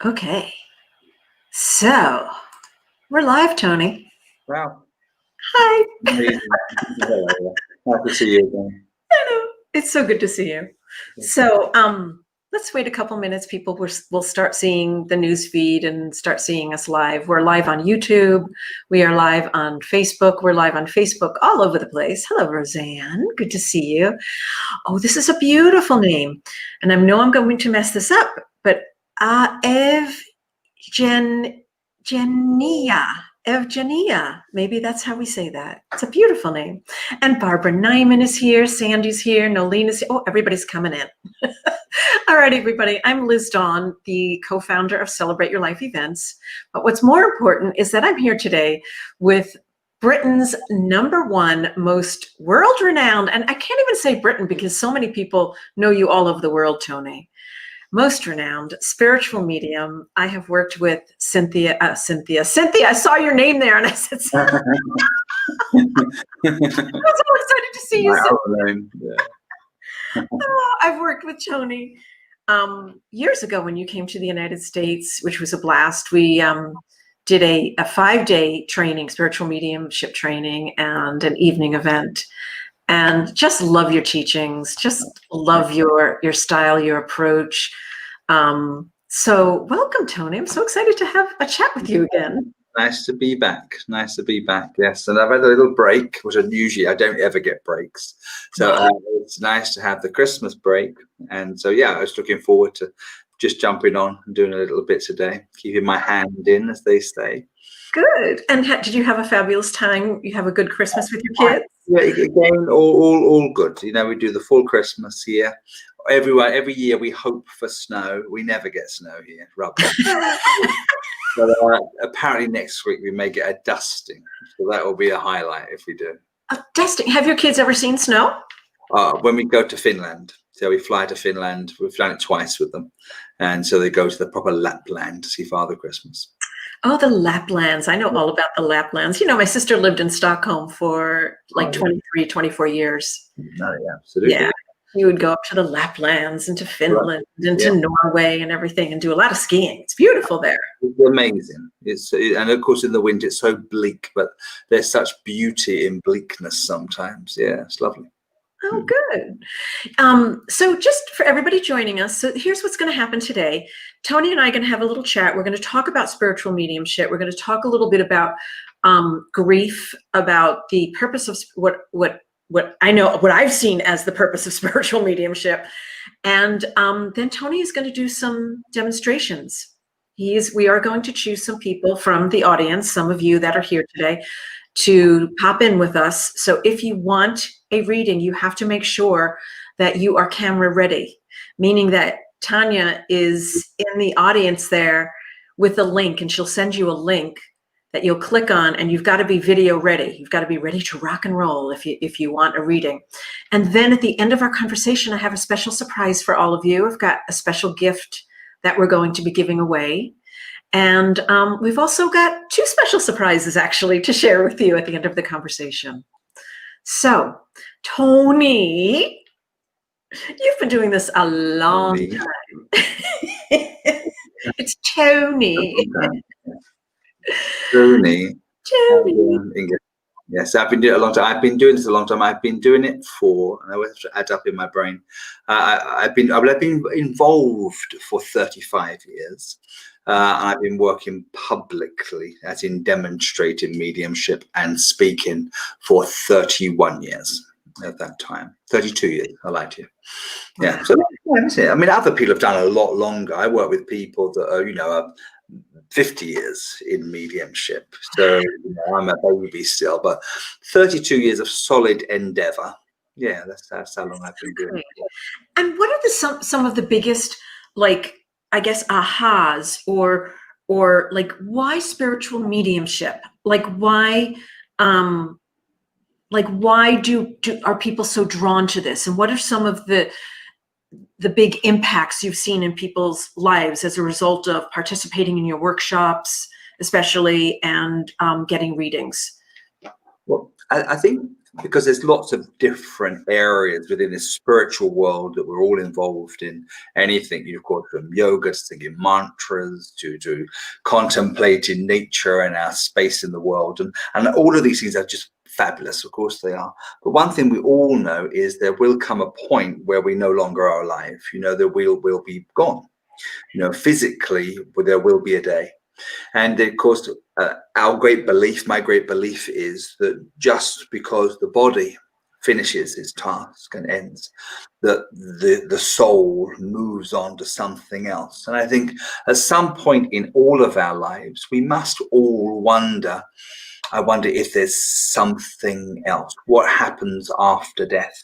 Okay, so we're live, Tony. Wow. Hi. Amazing. Hello. Nice to see you again. Hello. It's so good to see you. So, let's wait a couple minutes. People will start seeing the news feed and start seeing us live. We're live on YouTube. We are live on Facebook. We're live on Facebook all over the place. Hello, Roseanne. Good to see you. Oh, this is a beautiful name. And I know I'm going to mess this up, but Evgenia. Maybe that's how we say that. It's a beautiful name. And Barbara Nyman is here. Sandy's here. Nolene is here. Oh, everybody's coming in. All right, everybody. I'm Liz Dawn, the co-founder of Celebrate Your Life events. But what's more important is that I'm here today with Britain's #1 most world-renowned, and I can't even say Britain because so many people know you all over the world, Tony. Most renowned spiritual medium. I have worked with Cynthia. Cynthia, I saw your name there and I said, I was so excited to see you. I've worked with Tony years ago when you came to the United States, which was a blast. We did a 5-day training, spiritual mediumship training, and an evening event. And just love your teachings, just love your style, your approach. So welcome, Tony. I'm so excited to have a chat with you again. Nice to be back. Nice to be back. Yes. And I've had a little break, which I don't ever get breaks. So it's nice to have the Christmas break. And so, yeah, I was looking forward to just jumping on and doing a little bit today, keeping my hand in, as they say. Good. And did you have a fabulous time? You have a good Christmas with your kids? Yeah, again, all good. You know, we do the full Christmas here. Every year we hope for snow. We never get snow here. Rubbish. But apparently next week we may get a dusting. So that will be a highlight if we do. A dusting? Have your kids ever seen snow? When we go to Finland. So we fly to Finland. We've done it twice with them. And so they go to the proper Lapland to see Father Christmas. Oh, the Laplands. I know all about the Laplands. You know, my sister lived in Stockholm for like 23, 24 years. No, yeah, absolutely. Yeah. You would go up to the Laplands and to Finland and to Norway and everything and do a lot of skiing. It's beautiful there. It's amazing. And of course in the winter it's so bleak, but there's such beauty in bleakness sometimes. Yeah, it's lovely. Oh, good. So just for everybody joining us, so here's what's going to happen today. Tony and I are going to have a little chat. We're going to talk about spiritual mediumship. We're going to talk a little bit about grief, about the purpose of what I know, what I've seen as the purpose of spiritual mediumship. And then Tony is going to do some demonstrations. We are going to choose some people from the audience, some of you that are here today, to pop in with us. So if you want a reading, you have to make sure that you are camera ready, meaning that Tanya is in the audience there with a link, and she'll send you a link that you'll click on, and you've got to be video ready. You've got to be ready to rock and roll if you want a reading. And then at the end of our conversation, I have a special surprise for all of you. I've got a special gift that we're going to be giving away. And we've also got 2 special surprises, actually, to share with you at the end of the conversation. So, Tony, you've been doing this a long time. It's Tony. Tony. Yes, I've been doing it a long time. I've been doing this a long time. I've been doing it for, and I always have to add up in my brain. I've been involved for 35 years. And I've been working publicly, as in demonstrating mediumship and speaking, for 31 years at that time. 32 years, I lied to you. Yeah, so that's it. I mean, other people have done a lot longer. I work with people that are, 50 years in mediumship. So I'm a baby still, but 32 years of solid endeavor. Yeah, that's how long I've been doing it. And what are some of the biggest, like, I guess, ahas or like, why spiritual mediumship? Like, why are people so drawn to this? And what are some of the big impacts you've seen in people's lives as a result of participating in your workshops, especially, and getting readings? Well, I think because there's lots of different areas within this spiritual world that we're all involved in. Anything, of course, from yoga to singing mantras to contemplating nature and our space in the world, and all of these things are just fabulous. Of course they are. But one thing we all know is there will come a point where we no longer are alive. That we'll be gone. Physically, there will be a day. And of course, my great belief is that just because the body finishes its task and ends, that the soul moves on to something else. And I think at some point in all of our lives, we must all wonder, I wonder if there's something else. What happens after death?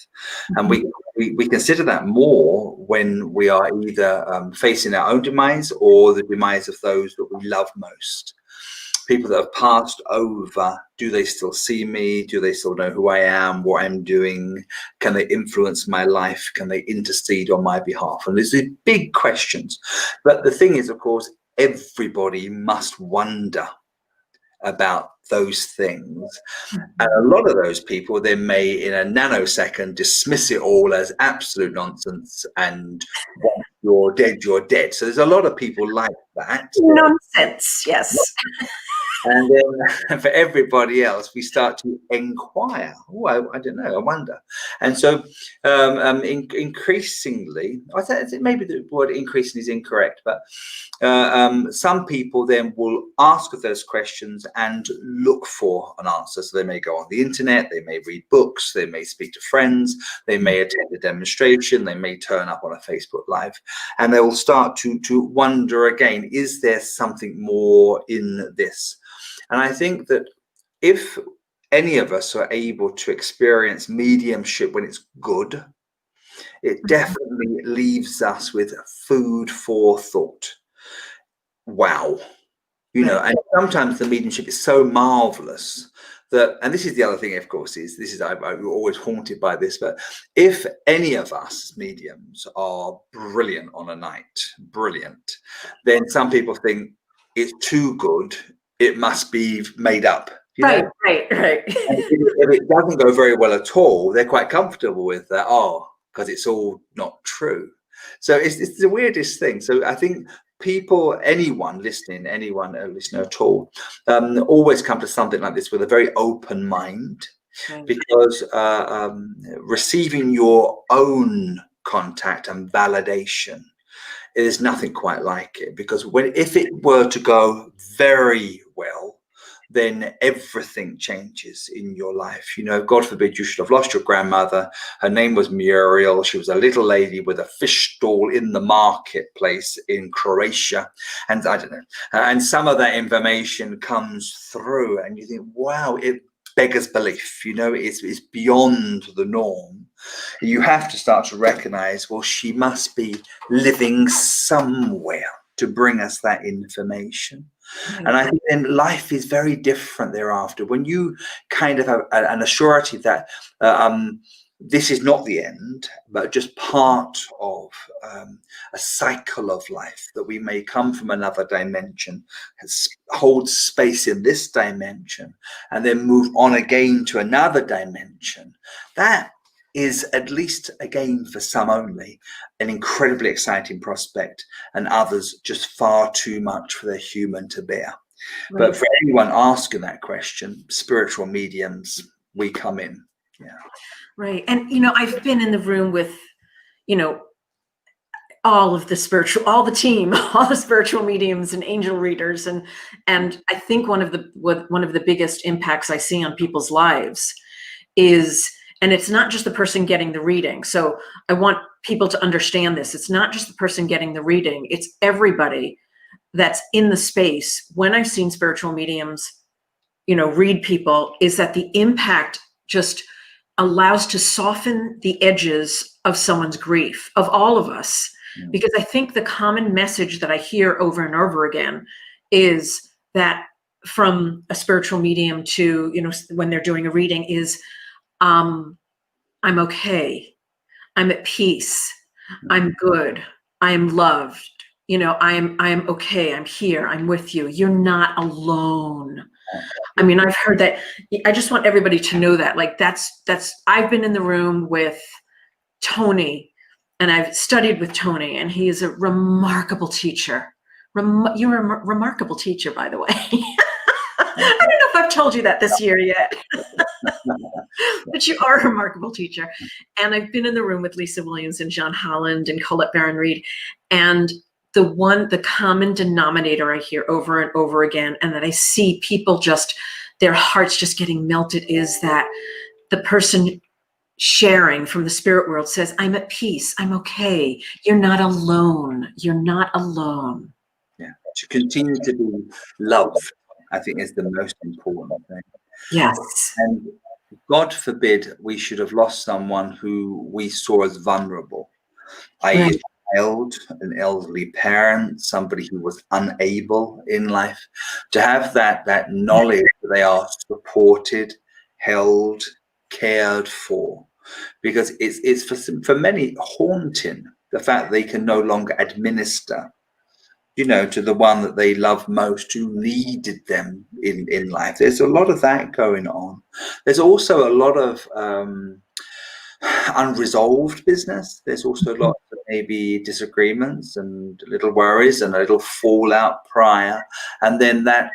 And we consider that more when we are either facing our own demise or the demise of those that we love most. People that have passed over, do they still see me? Do they still know who I am, what I'm doing? Can they influence my life? Can they intercede on my behalf? And there's these big questions. But the thing is, of course, everybody must wonder about those things. And a lot of those people then may in a nanosecond dismiss it all as absolute nonsense and once you're dead. So there's a lot of people like that. Nonsense, yes. And then for everybody else, we start to inquire. Oh, I don't know. I wonder. And so increasingly, I think maybe the word increasing is incorrect, but some people then will ask those questions and look for an answer. So they may go on the internet, they may read books, they may speak to friends, they may attend a demonstration, they may turn up on a Facebook Live, and they will start to wonder again, is there something more in this? And I think that if any of us are able to experience mediumship when it's good, it definitely leaves us with food for thought. Wow. And sometimes the mediumship is so marvelous that, and this is the other thing, of course, I'm always haunted by this, but if any of us mediums are brilliant on a night, then some people think it's too good. It must be made up. Right. And if it doesn't go very well at all, they're quite comfortable with that. Oh, because it's all not true. So it's the weirdest thing. So I think anyone listening at all, always come to something like this with a very open mind, because receiving your own contact and validation, there's nothing quite like it, because if it were to go very well, then everything changes in your life. God forbid you should have lost your grandmother. Her name was Muriel. She was a little lady with a fish stall in the marketplace in Croatia. And I don't know. And some of that information comes through and you think, wow, it beggars belief. It's beyond the norm. You have to start to recognize, well, she must be living somewhere to bring us that information. And I think then life is very different thereafter. When you kind of have an assurity that this is not the end, but just part of a cycle of life, that we may come from another dimension, hold space in this dimension, and then move on again to another dimension. That is, at least again for some only, an incredibly exciting prospect, and others just far too much for the human to bear. Right. But for anyone asking that question, spiritual mediums, we come in. Yeah. Right. And, I've been in the room with, all the spiritual mediums and angel readers. And I think one of the biggest impacts I see on people's lives is, and it's not just the person getting the reading. So I want people to understand this. It's not just the person getting the reading. It's everybody that's in the space. When I've seen spiritual mediums, read people, is that the impact just allows to soften the edges of someone's grief, of all of us. Because I think the common message that I hear over and over again is that from a spiritual medium to, when they're doing a reading is, I'm okay. I'm at peace. I'm good. I'm loved. you know, I am okay. I'm here. I'm with you. You're not alone. I mean, I've heard that. I just want everybody to know that, like, that's, I've been in the room with Tony, and I've studied with Tony, and he is a remarkable teacher. You're a remarkable teacher, by the way. I don't know if I've told you that this year yet, but you are a remarkable teacher. And I've been in the room with Lisa Williams and John Holland and Colette Baron-Reed, and the common denominator I hear over and over again, and that I see people just, their hearts just getting melted, is that the person sharing from the spirit world says, I'm at peace. I'm okay. You're not alone. You're not alone. Yeah. To continue to be loved, I think, is the most important thing. Yes. And God forbid we should have lost someone who we saw as vulnerable, i.e. Right. a child, an elderly parent, somebody who was unable in life, to have that knowledge that they are supported, held, cared for, because it's for many haunting, the fact that they can no longer administer, you know, to the one that they love most, who needed them in life. There's a lot of that going on. There's also a lot of unresolved business. There's also lots of maybe disagreements and little worries and a little fallout prior, and then that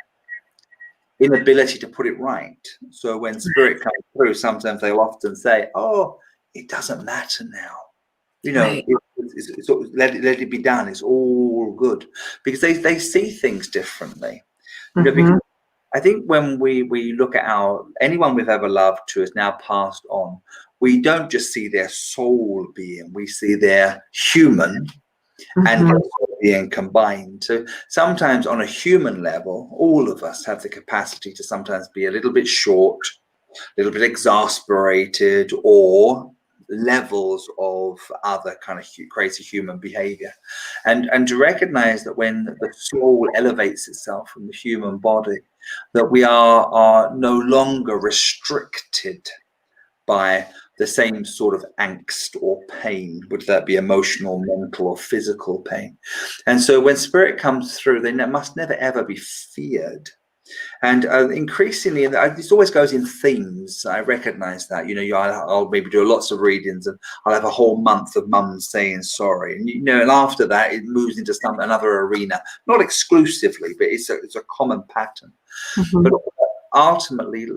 inability to put it right. So when spirit comes through, sometimes they'll often say, oh, it doesn't matter now. You know, Right. let it be done. It's all good, because they see things differently. You know, because I think when we look at anyone we've ever loved who has now passed on, we don't just see their soul being, we see their human and their soul being combined. So sometimes on a human level, all of us have the capacity to sometimes be a little bit short, a little bit exasperated, or levels of other kind of crazy human behavior, and to recognize that when the soul elevates itself from the human body, that we are no longer restricted by the same sort of angst or pain, would that be emotional, mental, or physical pain. And so when spirit comes through, they must never ever be feared. And increasingly, this always goes in themes. I recognize that, you know, I'll maybe do lots of readings, and I'll have a whole month of mums saying sorry, and you know, and after that it moves into another arena, not exclusively, but it's a common pattern. But ultimately,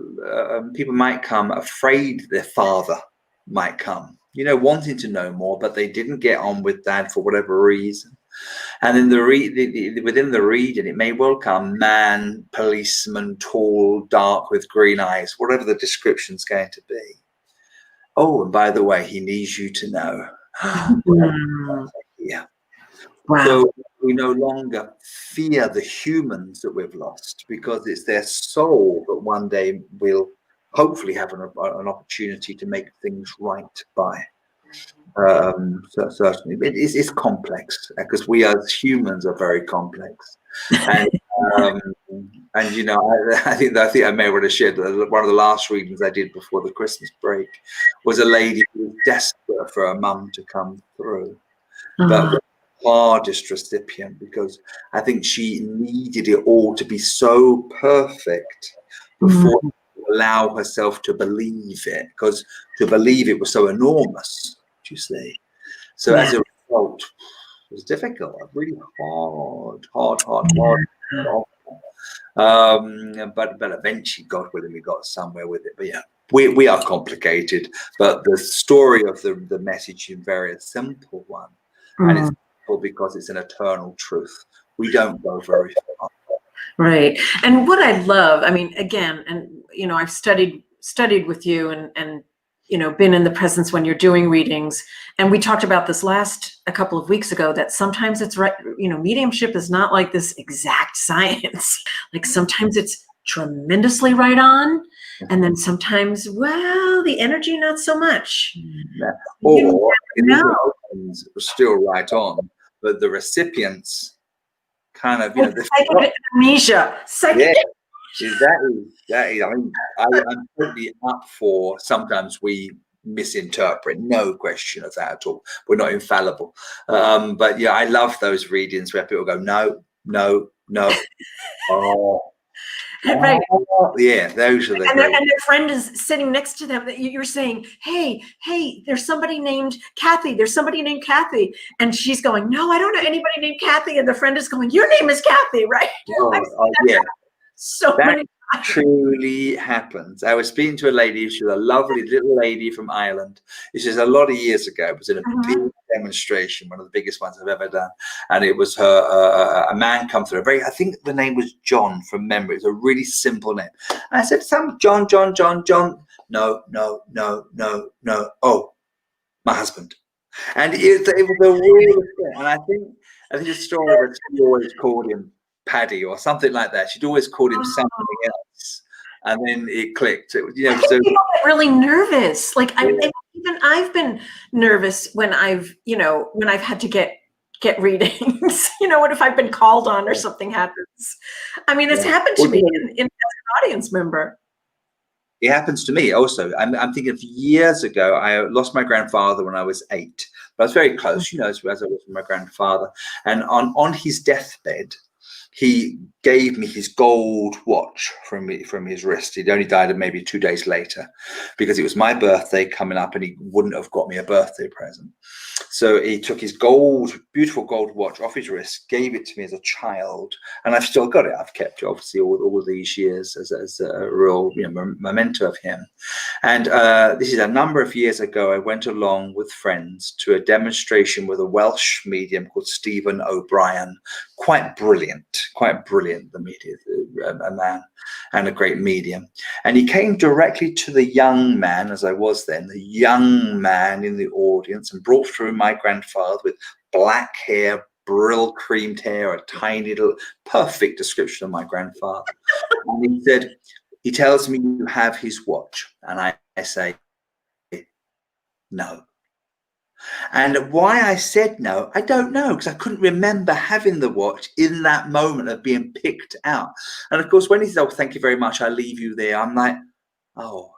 people might come afraid their father might come, you know, wanting to know more, but they didn't get on with dad for whatever reason. And in within the region, it may well come man, policeman, tall, dark, with green eyes, whatever the description's going to be. Oh, and by the way, he needs you to know. Yeah. Wow. So we no longer fear the humans that we've lost, because it's their soul that one day will hopefully have an opportunity to make things right by. So certainly it's complex, because we as humans are very complex, and you know, I think I may have shared that one of the last readings I did before the Christmas break was a lady who was desperate for her mum to come through, but the hardest recipient, because I think she needed it all to be so perfect before allow herself to believe it, because to believe it was so enormous, you see. So as a result, it was difficult, really hard. But eventually, God willing, we got somewhere with it. But yeah, we are complicated, but the story of the message is a very simple one, and it's simple because it's an eternal truth. We don't go very far. Right. And what I love, I mean, again, and you know, I've studied with you, and you know, been in the presence when you're doing readings. And we talked about this a couple of weeks ago, that sometimes it's right, you know, mediumship is not like this exact science. Like sometimes it's tremendously right on, and then sometimes, well, the energy not so much. Yeah. Or the still right on, but the recipients kind of, you know, psychic amnesia. Yeah, that is. I mean, I'm totally up for. Sometimes we misinterpret, no question of that at all. We're not infallible. But yeah, I love those readings where people go, no, no, no. Oh, Right. yeah, those are the And great. their friend is sitting next to them. That you're saying, hey, there's somebody named Kathy. There's somebody named Kathy. And she's going, no, I don't know anybody named Kathy. And the friend is going, your name is Kathy, right? Yeah. So That many times. truly happens. I was speaking to a lady. She was a lovely little lady from Ireland. This is a lot of years ago. It was in a big demonstration, one of the biggest ones I've ever done. And it was a man come through. I think the name was John from memory. It's a really simple name. And I said, John. No. Oh, my husband. And it was a real thing. And I think the story was she always called him Paddy or something like that. She'd always called him something else, and then it clicked. I think people get really nervous. Like even I've been nervous when I've had to get readings. What if I've been called on or something happens? I mean, it's happened to me as an audience member. It happens to me also. I'm thinking of years ago. I lost my grandfather when I was 8, but I was very close, as I was with my grandfather. And on his deathbed, he gave me his gold watch from his wrist. He'd only died maybe 2 days later, because it was my birthday coming up, and he wouldn't have got me a birthday present. So he took his beautiful gold watch off his wrist, gave it to me as a child, and I've still got it. I've kept it, obviously, all these years as a real memento of him. And this is a number of years ago. I went along with friends to a demonstration with a Welsh medium called Stephen O'Brien. Quite brilliant, the media, a man and a great medium. And he came directly to the young man, as I was then, the young man in the audience, and brought through my grandfather with black hair, brill creamed hair, a tiny little, perfect description of my grandfather. And he said, he tells me you have his watch. And I say, no. And why I said no, I don't know, because I couldn't remember having the watch in that moment of being picked out. And of course, when he said, oh, thank you very much, I leave you there, I'm like, oh,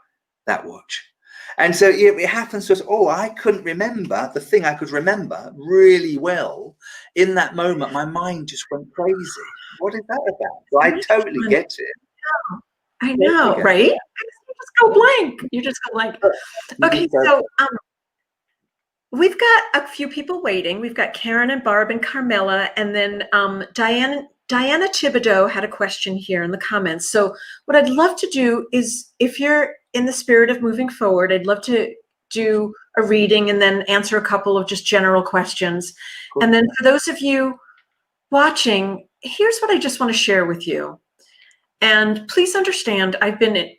that watch. And so it happens to us. Oh, I couldn't remember the thing I could remember really well. In that moment, my mind just went crazy. What is that about? So I totally get it. I know, right? You just go blank. You just go blank. Okay, so we've got a few people waiting. We've got Karen and Barb and Carmela, and then Diana Thibodeau had a question here in the comments. So what I'd love to do is, if you're in the spirit of moving forward, I'd love to do a reading and then answer a couple of just general questions. Cool. And then for those of you watching, here's what I just want to share with you. And please understand, I've been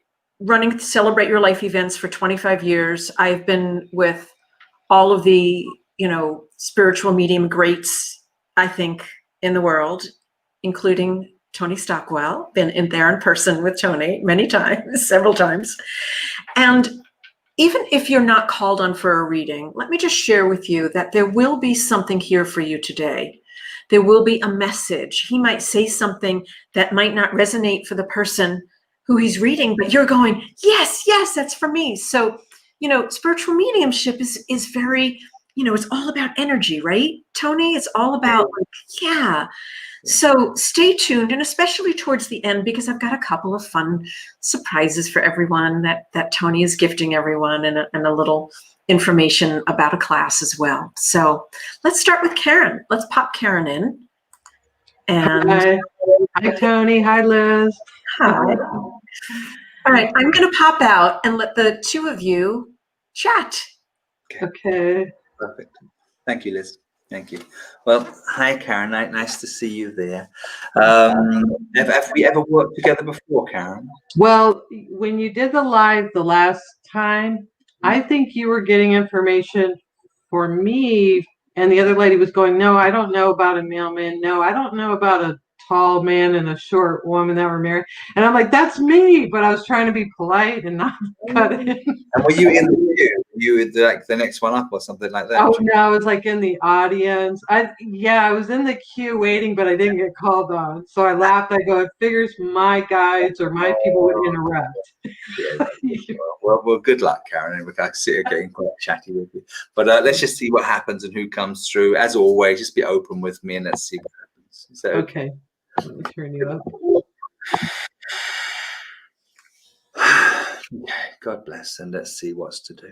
running Celebrate Your Life events for 25 years. I've been with all of the, spiritual medium greats, I think, in the world, including Tony Stockwell. Been in there in person with Tony many times, several times. And even if you're not called on for a reading, let me just share with you that there will be something here for you today. There will be a message. He might say something that might not resonate for the person who he's reading, but you're going, yes, that's for me. So, spiritual mediumship is very, it's all about energy, right, Tony? It's all about, yeah. So stay tuned, and especially towards the end, because I've got a couple of fun surprises for everyone that Tony is gifting everyone, and a little information about a class as well. So let's start with Karen. Let's pop Karen in. And Hi Tony. Hi, Liz. Hi. All right, I'm going to pop out and let the two of you chat. Okay. Perfect. Thank you, Liz. Thank you. Well, hi, Karen. Nice to see you there. Have we ever worked together before, Karen? Well, when you did the live the last time, I think you were getting information for me, and the other lady was going, no, I don't know about a mailman. No, I don't know about a tall man and a short woman that were married. And I'm like, that's me. But I was trying to be polite and not cut in. And were you in the queue? You were like the next one up or something like that? Oh no, I was like in the audience. I was in the queue waiting, but I didn't get called on. So I laughed. I go, it figures my guides or my people would interrupt. Well, good luck, Karen. I see you getting quite chatty with you. But let's just see what happens and who comes through. As always, just be open with me and let's see what happens. So, okay. Let me turn you up. God bless, and let's see what's to do.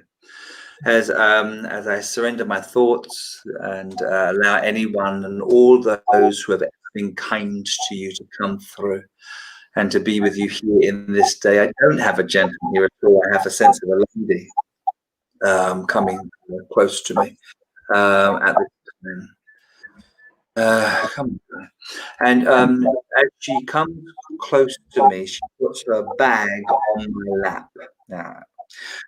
As I surrender my thoughts and allow anyone and all those who have been kind to you to come through and to be with you here in this day. I don't have a gentleman here at all. I have a sense of a lady coming close to me at this time. Come on. And as she comes close to me, she puts her bag on my lap now.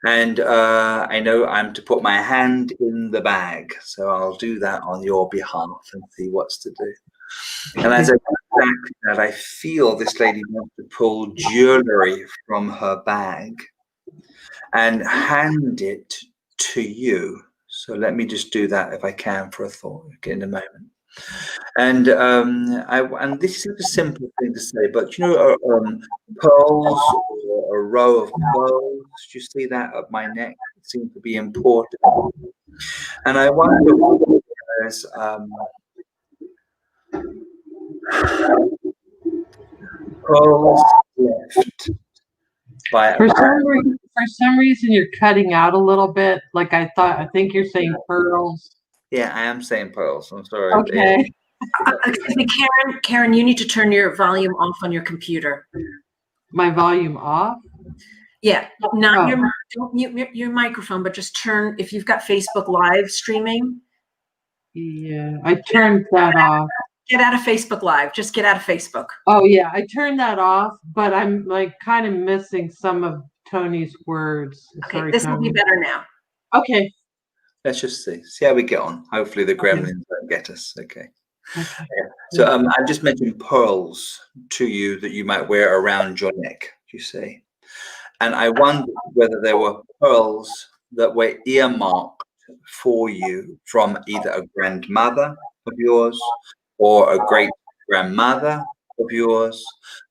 And I know I'm to put my hand in the bag, so I'll do that on your behalf and see what's to do. And as I do that, I feel this lady wants to pull jewelry from her bag and hand it to you. So let me just do that if I can for a thought in a moment. And and this is a simple thing to say, but you know, pearls or a row of pearls. Do you see that up my neck? It seems to be important. And I wonder whether there's pearls left. For some reason, you're cutting out a little bit. Like I think you're saying pearls. Yeah, I am saying pearls. I'm sorry. Okay. Excuse me, Karen, you need to turn your volume off on your computer. My volume off? Yeah, not don't mute your microphone, but just turn, if you've got Facebook Live streaming. Yeah, I turned that off. Get out of Facebook Live. Just get out of Facebook. Oh, yeah, I turned that off, but I'm like kind of missing some of Tony's words. Okay, Sorry, this Tony. will be better now. Okay. Let's just see how we get on. Hopefully the gremlins don't get us. Okay. Yeah. So I just mentioned pearls to you that you might wear around your neck, you see. And I wondered whether there were pearls that were earmarked for you from either a grandmother of yours or a great grandmother of yours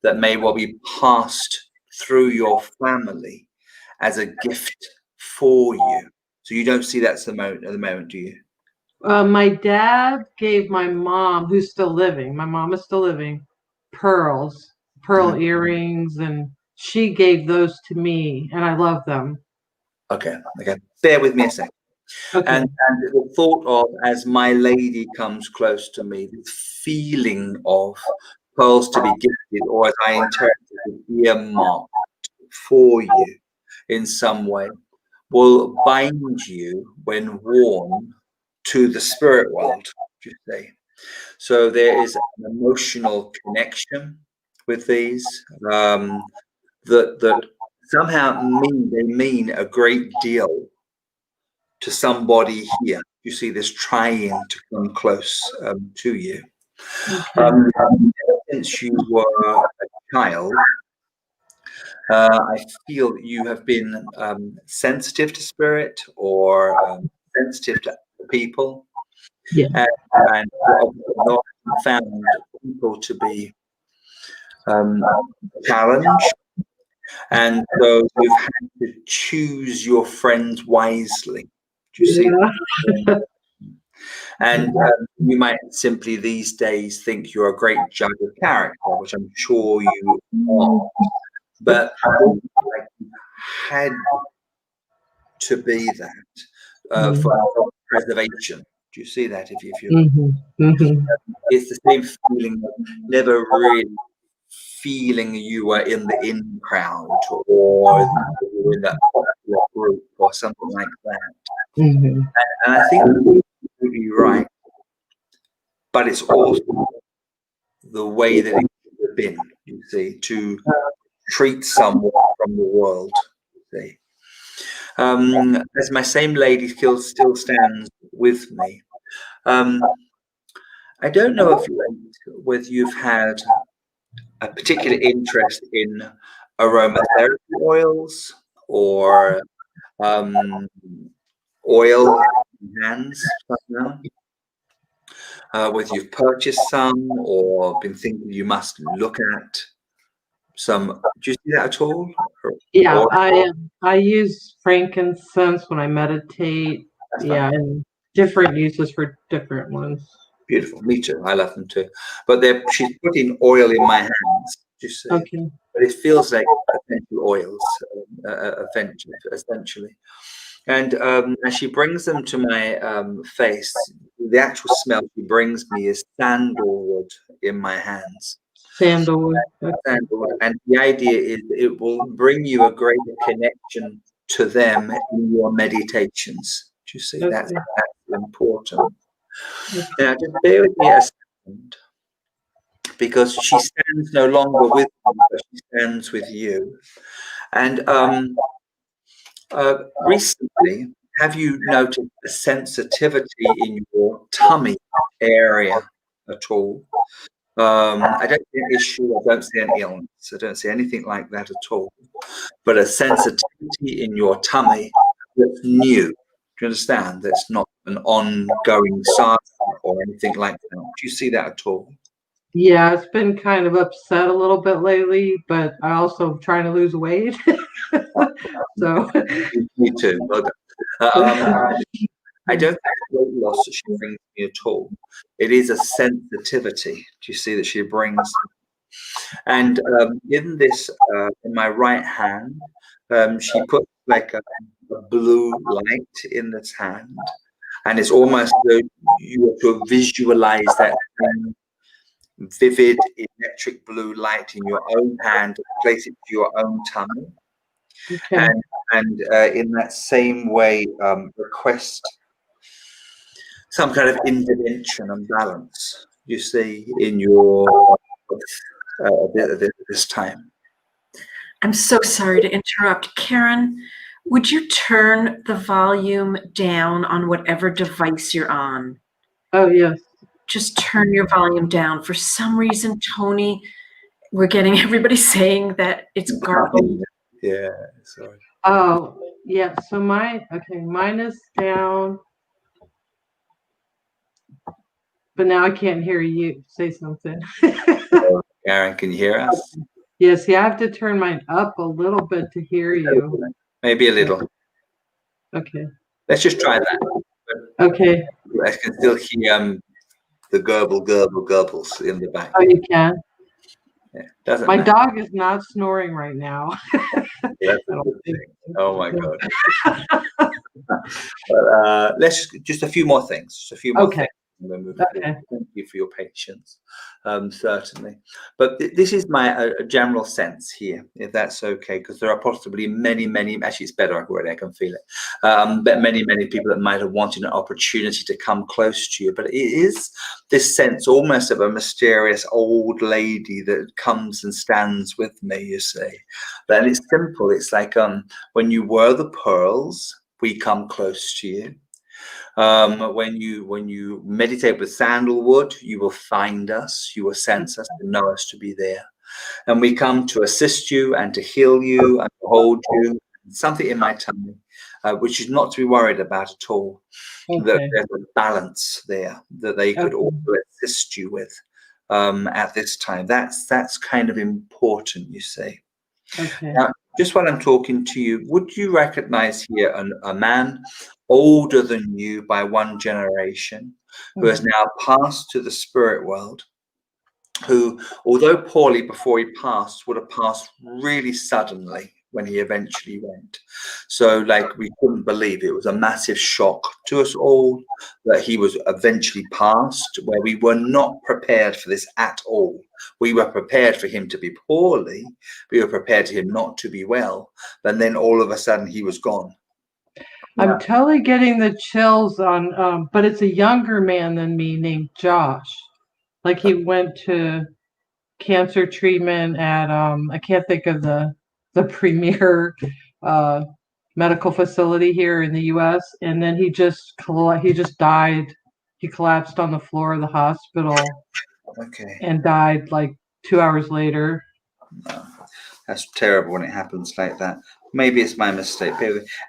that may well be passed through your family as a gift for you. So you don't see that at the moment, do you? My dad gave my mom, who's still living, my mom is still living, pearl earrings, and she gave those to me, and I love them. Okay. Bear with me a second. Okay. And the thought of, as my lady comes close to me, the feeling of pearls to be gifted, or as I interpret it, earmarked for you in some way, will bind you when worn to the spirit world, you say. So there is an emotional connection with these that somehow mean a great deal to somebody here. You see this trying to come close to you. Since you were a child, I feel that you have been sensitive to spirit or sensitive to people, and not found people to be challenged, and so you've had to choose your friends wisely. Do you see that? And you might simply these days think you're a great judge of character, which I'm sure you are, but like you had to be that for preservation. Do you see that? If you it's the same feeling of never really feeling you were in the in crowd or you were in that group or something like that. And I think you're right, but it's also the way that it should have been, you see, to treat someone from the world, you see. As my same lady still stands with me, I don't know whether you've had a particular interest in aromatherapy oils or oil in hands right now, whether you've purchased some or been thinking you must look at some. Do you see that at all? Yeah, Or, I use frankincense when I meditate. that's Yeah, fine. and different uses for different ones. Beautiful. Me too. I love them too. But she's putting oil in my hands. Do you see? Okay. But it feels like essential oils, essentially. And as she brings them to my face, the actual smell she brings me is sandalwood in my hands. Sandalwood. Sandalwood. And the idea is it will bring you a greater connection to them in your meditations. Do you see? Okay. That's important. Now, just bear with me a second, because she stands no longer with me, but she stands with you. And recently, have you noticed a sensitivity in your tummy area at all? I don't see an issue. I don't see an illness. I don't see anything like that at all. But a sensitivity in your tummy that's new. Do you understand? That's not an ongoing saga or anything like that. Do you see that at all? Yeah, it's been kind of upset a little bit lately, but I also trying to lose weight. So Me too. Well done. I don't think weight loss that she brings me at all. It is a sensitivity. Do you see that she brings? And in this, in my right hand, she puts like a blue light in this hand, and it's almost as though you have to visualize that vivid electric blue light in your own hand, place it to your own tummy, okay. and in that same way, request some kind of intervention and balance, you see, in your this time. I'm so sorry to interrupt. Karen, would you turn the volume down on whatever device you're on? Oh, yes. Just turn your volume down. For some reason, Tony, we're getting everybody saying that it's garbled. Yeah, sorry. Oh, yeah. So mine is down. But now I can't hear you say something. Karen, can you hear us? Yes, yeah, I have to turn mine up a little bit to hear you. Maybe a little. Okay. Let's just try that. Okay. I can still hear the gurbles in the back. Oh, you can? Yeah, doesn't My matter. dog is not snoring right now. That's a good thing. Oh my God. But let's just a few more things. Just a few more things. Okay. Thank you for your patience, certainly. But this is my general sense here, if that's okay, because there are possibly many, actually it's better already, I can feel it, but many people that might have wanted an opportunity to come close to you. But it is this sense almost of a mysterious old lady that comes and stands with me, you see. But it's simple. It's like when you wear the pearls, we come close to you. When you meditate with sandalwood, you will find us, you will sense us and know us to be there. And we come to assist you and to heal you and to hold you. Something in my tummy, which is not to be worried about at all. Okay. That there's a balance there that they could also assist you with at this time. That's kind of important, you see. Okay. Now, just while I'm talking to you, would you recognize here a man older than you by one generation who has now passed to the spirit world, who, although poorly before he passed, would have passed really suddenly when he eventually went? So like we couldn't believe it was a massive shock to us all that he was eventually passed, where we were not prepared for this at all. We were prepared for him to be poorly, we were prepared for him not to be well, and then all of a sudden he was gone. I'm totally getting the chills on, but it's a younger man than me named Josh. Like he went to cancer treatment at I can't think of the premier medical facility here in the U.S. and then he just died. He collapsed on the floor of the hospital. Okay. And died like 2 hours later. That's terrible when it happens like that. Maybe it's my mistake.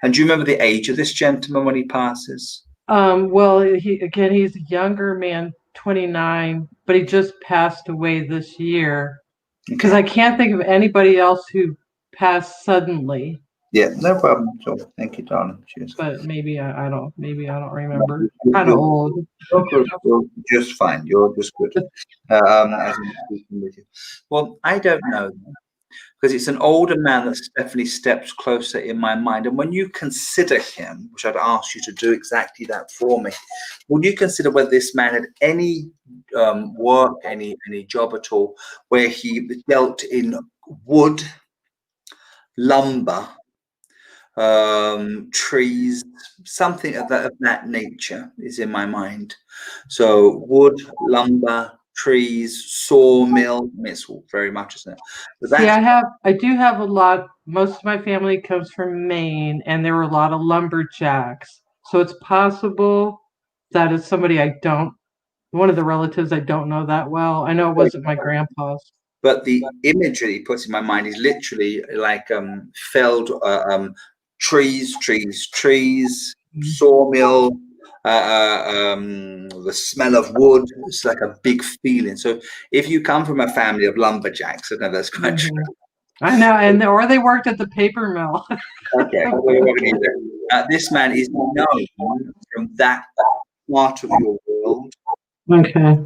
And do you remember the age of this gentleman when he passes? Well, he's a younger man, 29, but he just passed away this year. Because Okay. I can't think of anybody else who passed suddenly. Yeah, no problem at all. Thank you, darling. Cheers. But maybe I don't remember. Kind of old. You're good. You're just fine. You're just good. As I'm speaking with you. Well, I don't know, because it's an older man that's definitely steps closer in my mind. And when you consider him, which I'd ask you to do exactly that for me, would you consider whether this man had any work, any job at all, where he dealt in wood, lumber, trees, something of that nature is in my mind. So wood, lumber, trees, sawmill. I mean, it's all very much, isn't it? But See, that's I do have a lot. Most of my family comes from Maine, and there were a lot of lumberjacks. So it's possible that it's somebody one of the relatives I don't know that well. I know it wasn't my grandpa's. but the imagery he puts in my mind is literally like felled trees, sawmill, the smell of wood. It's like a big feeling. So if you come from a family of lumberjacks, I know that's quite true. I know, or they worked at the paper mill. Okay, this man is known from that part of your world. Okay.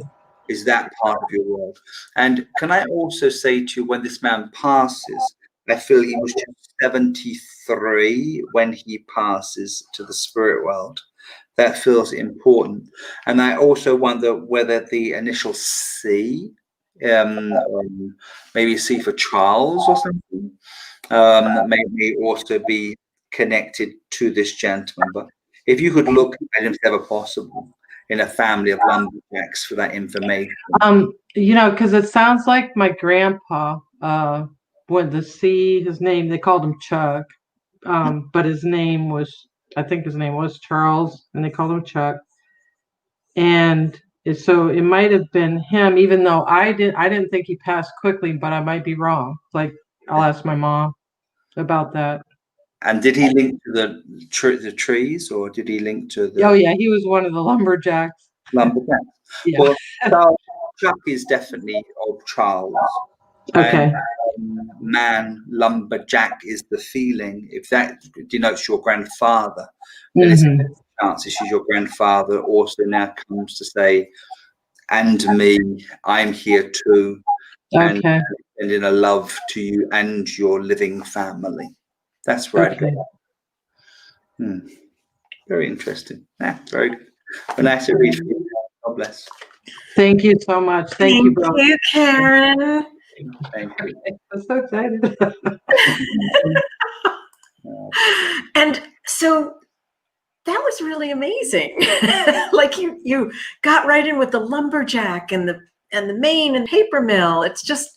Is that part of your world? And can I also say to you, when this man passes, I feel he was just 73 when he passes to the spirit world. That feels important. And I also wonder whether the initial C, maybe C for Charles or something, may also be connected to this gentleman. But if you could look at him if ever possible in a family of lumberjacks for that information. Because it sounds like my grandpa, when his name, they called him Chuck, but I think his name was Charles, and they called him Chuck. And so it might have been him, even though I didn't think he passed quickly, but I might be wrong. Like, I'll ask my mom about that. And did he link to the trees, or did he link to the? Oh yeah, he was one of the lumberjacks. Lumberjacks. Yeah. Well, Chuck is definitely of Charles. Okay. And man, lumberjack is the feeling. If that denotes your grandfather, then it's a chance she's your grandfather also now comes to say, and me, I'm here too. Okay. And in a love to you and your living family. That's right. Okay. Very interesting. Yeah, very good. But nice to read for you. God bless. Thank you so much. Thank you, Karen. Thank you. I'm so excited. And so that was really amazing. Like you got right in with the lumberjack and the Maine and paper mill. It's just.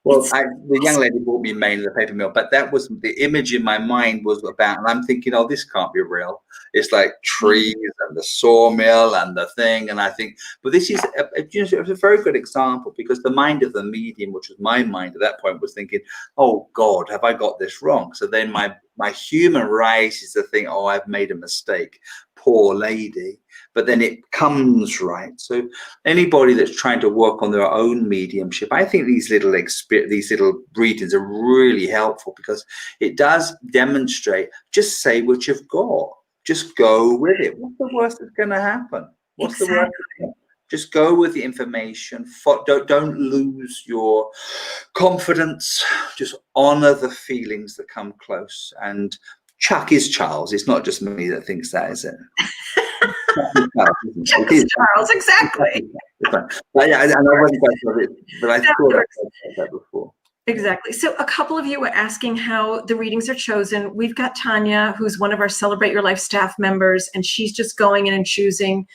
Well, the young lady brought me Maine and the paper mill, but that was the image in my mind was about, and I'm thinking, oh, this can't be real. It's like trees and the sawmill and the thing, and I think, but this is a very good example, because the mind of the medium, which was my mind at that point, was thinking, oh God, have I got this wrong? So then my human rises to think, oh, I've made a mistake, poor lady. But then it comes right. So anybody that's trying to work on their own mediumship, I think these little readings are really helpful, because it does demonstrate, just say what you've got. Just go with it. What's the worst that's going to happen? What's the worst? Just go with the information. Don't lose your confidence. Just honor the feelings that come close. And Chuck is Charles. It's not just me that thinks that, is it? Chuck is Charles, exactly. But yeah, I wasn't quite sure of it, but I thought I said that before. Exactly. So a couple of you were asking how the readings are chosen. We've got Tanya, who's one of our Celebrate Your Life staff members, and she's just going in and choosing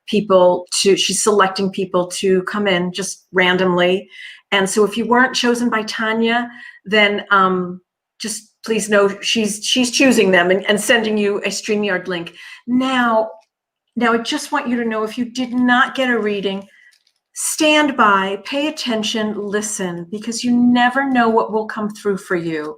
people she's selecting people to come in just randomly. And so if you weren't chosen by Tanya, then just please know she's choosing them and sending you a StreamYard link. Now, I just want you to know, if you did not get a reading, stand by, pay attention, listen, because you never know what will come through for you.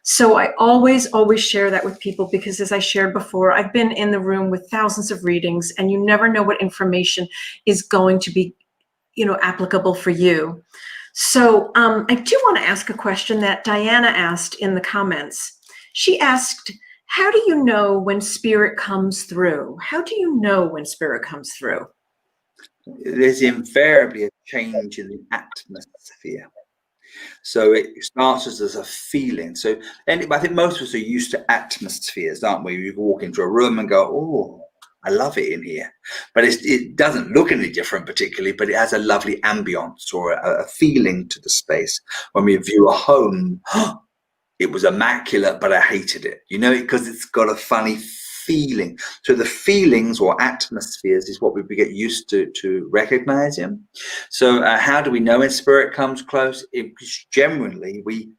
So I always share that with people because, as I shared before, I've been in the room with thousands of readings, and you never know what information is going to be, applicable for you. So I do want to ask a question that Diana asked in the comments. She asked, how do you know when spirit comes through? How do you know when spirit comes through? There's invariably a change in the atmosphere. So it starts as a feeling. So I think most of us are used to atmospheres, aren't we? You walk into a room and go, oh, I love it in here. But it doesn't look any different particularly, but it has a lovely ambience or a feeling to the space. When we view a home, it was immaculate, but I hated it, because it's got a funny feeling. So the feelings or atmospheres is what we get used to recognizing. So how do we know when spirit comes close? Because generally we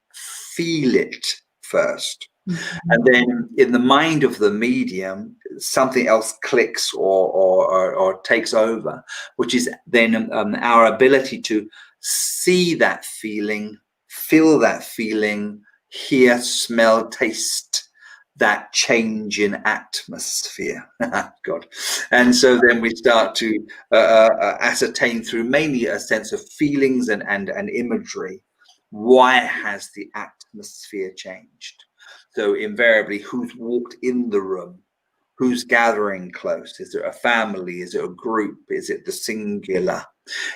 feel it first. Mm-hmm. And then in the mind of the medium, something else clicks or takes over, which is then our ability to see that feeling, feel that feeling, hear, smell, taste that change in atmosphere. God. And so then we start to ascertain through mainly a sense of feelings and imagery, why has the atmosphere changed? So invariably, who's walked in the room? Who's gathering close? Is it a family? Is it a group? Is it the singular?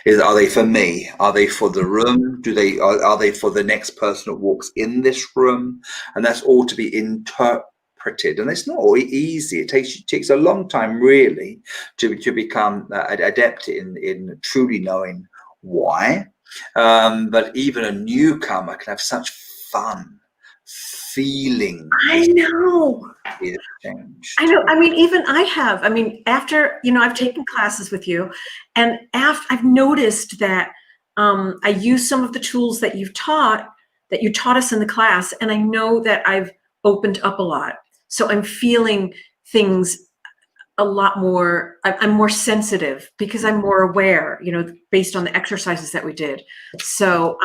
Are they for me? Are they for the room? Are they for the next person that walks in this room? And that's all to be interpreted. And it's not always easy. It takes a long time really to become adept in truly knowing why. But even a newcomer can have such fun feeling. I know. I know. I mean, even I have. I mean, after, I've taken classes with you, and I've noticed that I use some of the tools that you taught us in the class, and I know that I've opened up a lot. So I'm feeling things a lot more. I'm more sensitive because I'm more aware, based on the exercises that we did. So,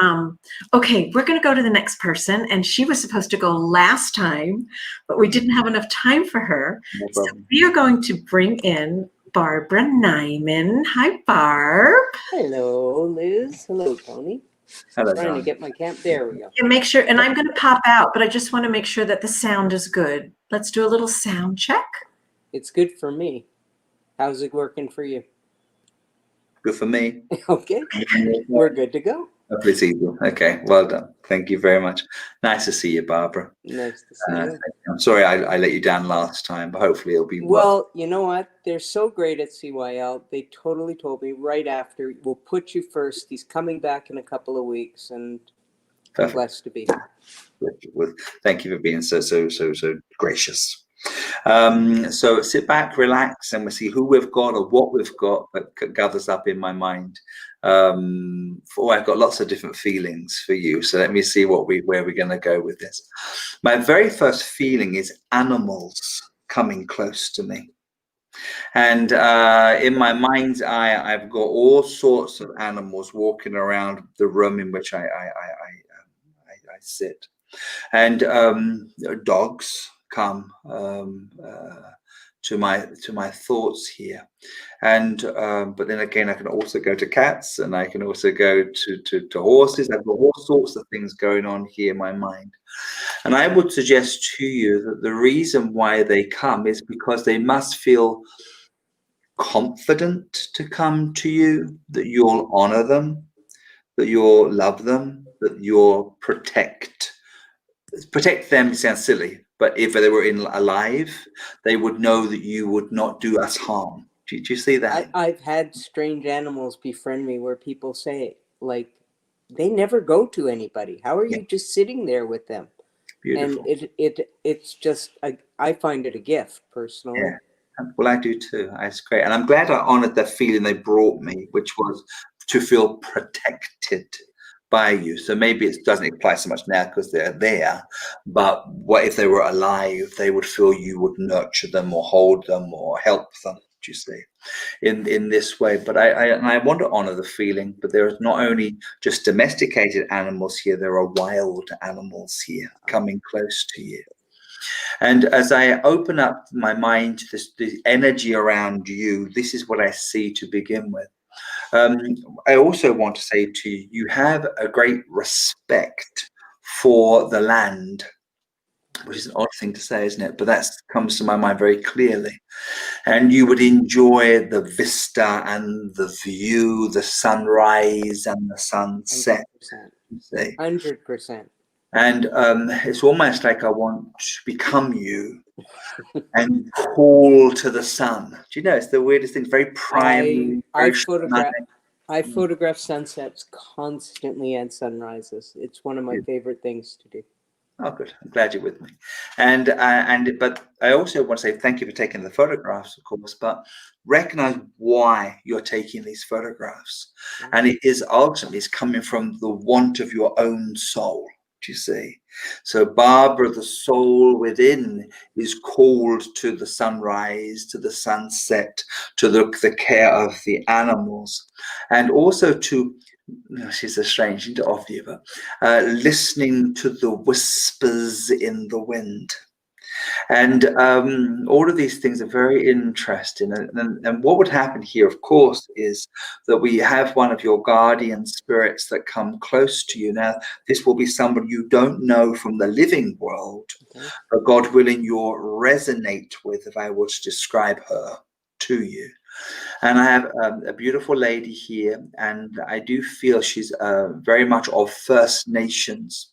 okay, we're going to go to the next person, and she was supposed to go last time, but we didn't have enough time for her. No so we are going to bring in Barbara Nyman. Hi, Barb. Hello, Liz. Hello, Tony. Hello, trying to get my camp. There we go. Yeah, make sure, and I'm going to pop out, but I just want to make sure that the sound is good. Let's do a little sound check. It's good for me. How's it working for you? Good for me. Okay, we're good to go. It's easy. Okay, well done. Thank you very much. Nice to see you, Barbara. Nice to see you. I'm sorry I let you down last time, but hopefully it'll be well. You know what? They're so great at CYL. They totally told me right after, we'll put you first. He's coming back in a couple of weeks, and I'm blessed to be here. Thank you for being so gracious. So sit back, relax, and we'll see who we've got or what we've got that gathers up in my mind. I've got lots of different feelings for you, so let me see where we're going to go with this. My very first feeling is animals coming close to me, and in my mind's eye I've got all sorts of animals walking around the room in which I sit, and dogs come to my thoughts here, and but then again I can also go to cats, and I can also go to horses. I've got all sorts of things going on here in my mind, and I would suggest to you that the reason why they come is because they must feel confident to come to you, that you'll honor them, that you'll love them, that you'll protect them. Sounds silly, but if they were alive, they would know that you would not do us harm. Do you see that? I've had strange animals befriend me where people say, like, they never go to anybody. How are you just sitting there with them? Beautiful. And it's just, I find it a gift personally. Yeah. Well, I do too. It's great, and I'm glad I honored the feeling they brought me, which was to feel protected by you. So maybe it doesn't apply so much now because they're there, but what if they were alive? They would feel you would nurture them or hold them or help them. do you see, in this way. But I want to honor the feeling, but there is not only just domesticated animals here, there are wild animals here coming close to you. And as I open up my mind to the energy around you, this is what I see to begin with. I also want to say to you, you have a great respect for the land, which is an odd thing to say, isn't it? But that comes to my mind very clearly. And you would enjoy the vista and the view, the sunrise and the sunset. 100%. 100%. And it's almost like I want to become you and call to the sun. Do you know, it's the weirdest thing, very primal. I photograph sunsets constantly and sunrises. It's one of my favorite things to do. Oh, good. I'm glad you're with me. But I also want to say thank you for taking the photographs, of course, but recognize why you're taking these photographs. And it is ultimately coming from the want of your own soul. You see, so Barbara, the soul within, is called to the sunrise, to the sunset, to the care of the animals, and also to, she's a strange thing to offer you, but listening to the whispers in the wind. And all of these things are very interesting. And what would happen here, of course, is that we have one of your guardian spirits that come close to you. Now, this will be somebody you don't know from the living world, but God willing, you'll resonate with, if I were to describe her to you. And I have a beautiful lady here, and I do feel she's very much of First Nations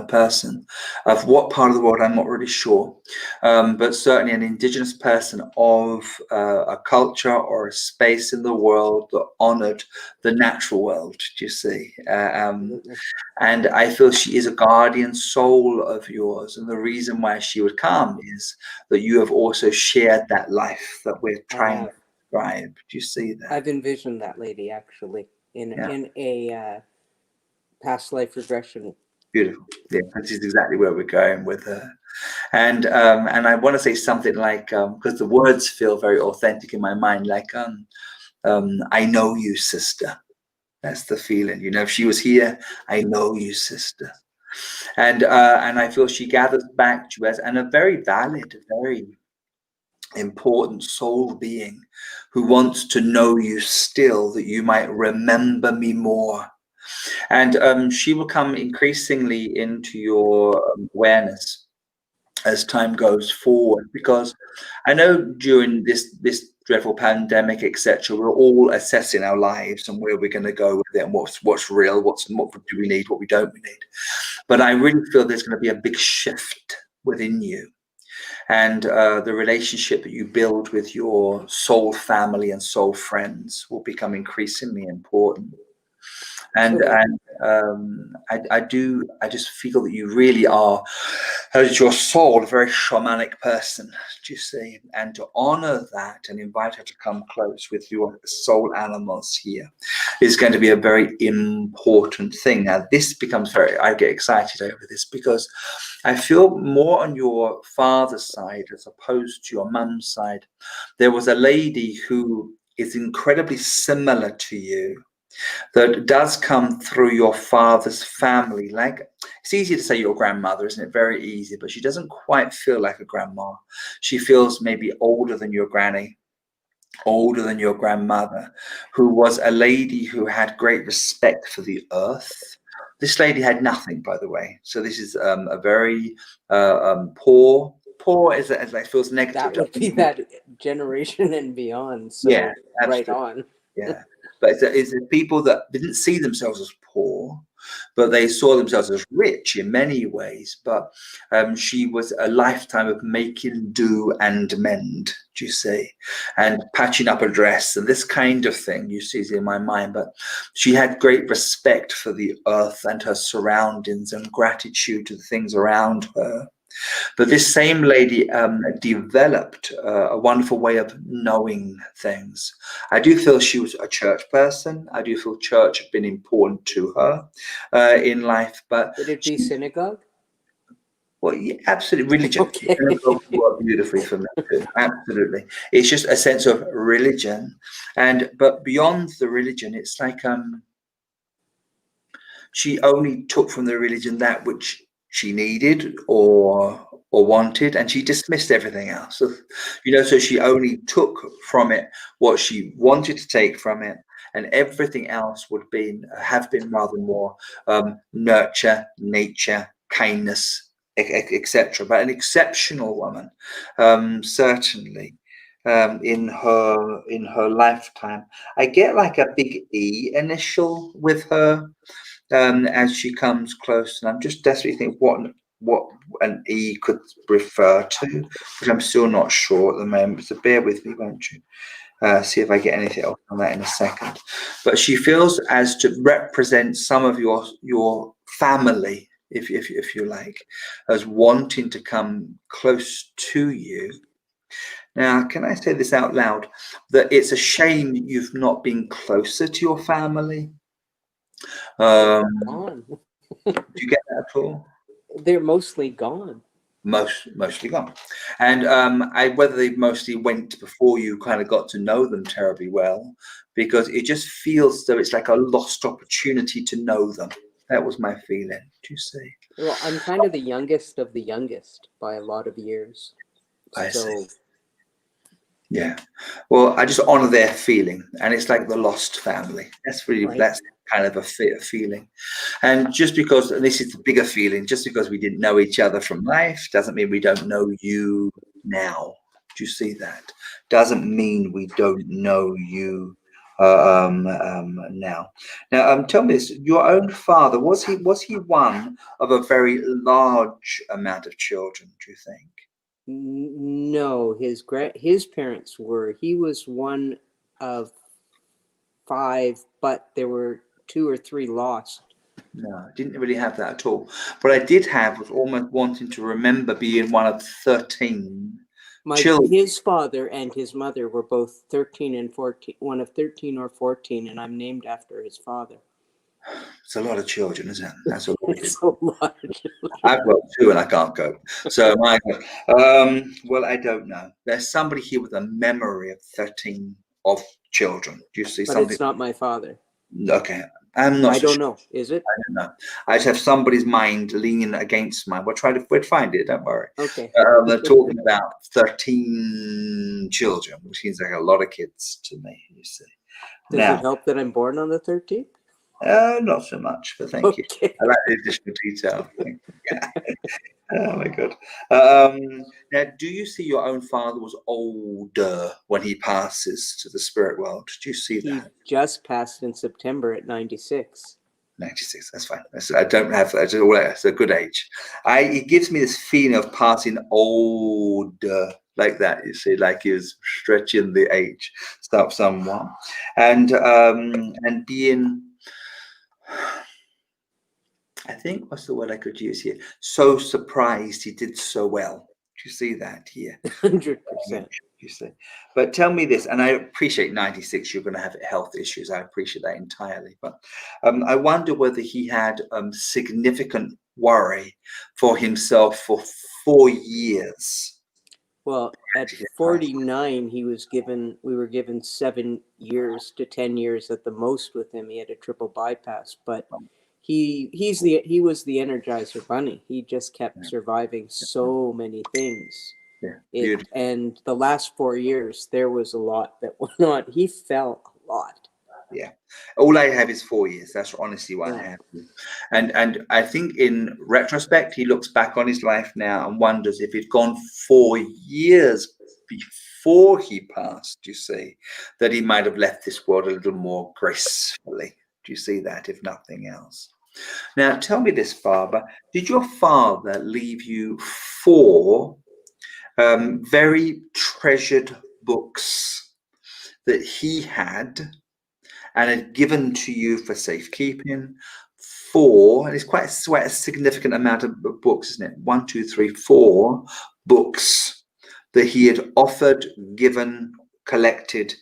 person. Of what part of the world, I'm not really sure, but certainly an indigenous person of a culture or a space in the world that honored the natural world, do you see? And I feel she is a guardian soul of yours, and the reason why she would come is that you have also shared that life that we're trying to describe. Do you see that? I've envisioned that lady actually in a past life regression. Beautiful. Yeah, this is exactly where we're going with her. And I want to say something like, because the words feel very authentic in my mind, like, I know you, sister. That's the feeling. You know, if she was here, I know you, sister. And I feel she gathers back to us, and a very valid, very important soul being who wants to know you still, that you might remember me more. And she will come increasingly into your awareness as time goes forward, because I know during this dreadful pandemic, etc., we're all assessing our lives and where we're going to go with it, and what's real, what do we need, what we don't need. But I really feel there's going to be a big shift within you, and the relationship that you build with your soul family and soul friends will become increasingly important. And I just feel that you really are, as your soul, a very shamanic person, do you see? And to honor that and invite her to come close with your soul animals here is going to be a very important thing. Now, this becomes I get excited over this, because I feel more on your father's side as opposed to your mum's side. There was a lady who is incredibly similar to you, that does come through your father's family. Like, it's easy to say your grandmother, isn't it? Very easy, but she doesn't quite feel like a grandma. She feels maybe older than your granny, older than your grandmother, who was a lady who had great respect for the earth. This lady had nothing, by the way. So this is a very poor as it feels negative. That would be that generation and beyond. So yeah, right on. Yeah. But it's people that didn't see themselves as poor, but they saw themselves as rich in many ways. But she was a lifetime of making do and mend, do you see, and patching up a dress and this kind of thing, you see, is in my mind. But she had great respect for the earth and her surroundings and gratitude to the things around her. But this same lady developed a wonderful way of knowing things. I do feel she was a church person. I do feel church had been important to her in life. But would it be synagogue? Well, yeah, absolutely. Religion. Okay. Work beautifully for me too. Absolutely. It's just a sense of religion. But beyond the religion, it's like she only took from the religion that which she needed or wanted, and she dismissed everything else. So, so she only took from it what she wanted to take from it, and everything else would have been rather more nurture, nature, kindness, etc. But an exceptional woman, certainly. In her lifetime, I get like a big E initial with her as she comes close, and I'm just desperately thinking what an E could refer to, but I'm still not sure at the moment. So bear with me, won't you? See if I get anything else on that in a second. But she feels as to represent some of your family, if you like, as wanting to come close to you. Now, can I say this out loud? That it's a shame you've not been closer to your family. Gone. Do you get that at all? They're mostly gone. Mostly gone. And whether they mostly went before you kind of got to know them terribly well, because it just feels though it's like a lost opportunity to know them. That was my feeling. Do you see? Well, I'm kind of the youngest of the youngest by a lot of years. I So see. Yeah. Well, I just honor their feeling, and it's like the lost family. That's really Right. That's kind of a feeling. And just because, and this is the bigger feeling, just because we didn't know each other from life doesn't mean we don't know you now. Do you see that? Doesn't mean we don't know you now. Now, tell me this: your own father, was he one of a very large amount of children? Do you think? no, his parents were. He was one of 5, but there were 2 or 3 lost. No, I didn't really have that at all. What I did have was almost wanting to remember being one of 13 children. His father and his mother were both 13 and 14, one of 13 or 14, and I'm named after his father. It's a lot of children, isn't it? That's a lot. It's a lot. I've got 2 and I can't go. So well, I don't know. There's somebody here with a memory of 13 of children. Do you see But something? it's not my father. Okay. I'm not I so don't sure. know. Is it? I don't know. I just have somebody's mind leaning against mine. We'll find it. Don't worry. Okay. They're talking about 13 children, which seems like a lot of kids to me. You see. Does it help that I'm born on the 13th? Not so much, but thank you. I like the additional detail. Oh my God. Now, do you see your own father was older when he passes to the spirit world? Do you see He that? just passed in September at 96. 96, that's fine. I don't have that's a good age. It gives me this feeling of passing older like that, you see, like he was stretching the age stuff somewhat. And being, I think what's the word I could use here? So surprised he did so well. Do you see that here? 100%. You see. But tell me this, and I appreciate 96, you're going to have health issues. I appreciate that entirely. But I wonder whether he had significant worry for himself for 4 years. Well, at 49, we were given 7 years to 10 years at the most with him. He had a triple bypass, but he was the Energizer Bunny. He just kept surviving so many things. Yeah, and the last 4 years, there was a lot that went on. He fell a lot. Yeah, all I have is 4 years. That's honestly what I have. And I think in retrospect, he looks back on his life now and wonders if he'd gone 4 years before he passed, you see, that he might have left this world a little more gracefully. Do you see that, if nothing else? Now, tell me this, Barbara, did your father leave you 4 very treasured books that he had and had given to you for safekeeping? 4, and it's quite a significant amount of books, isn't it? 1, 2, 3, 4 books that he had offered, given, collected,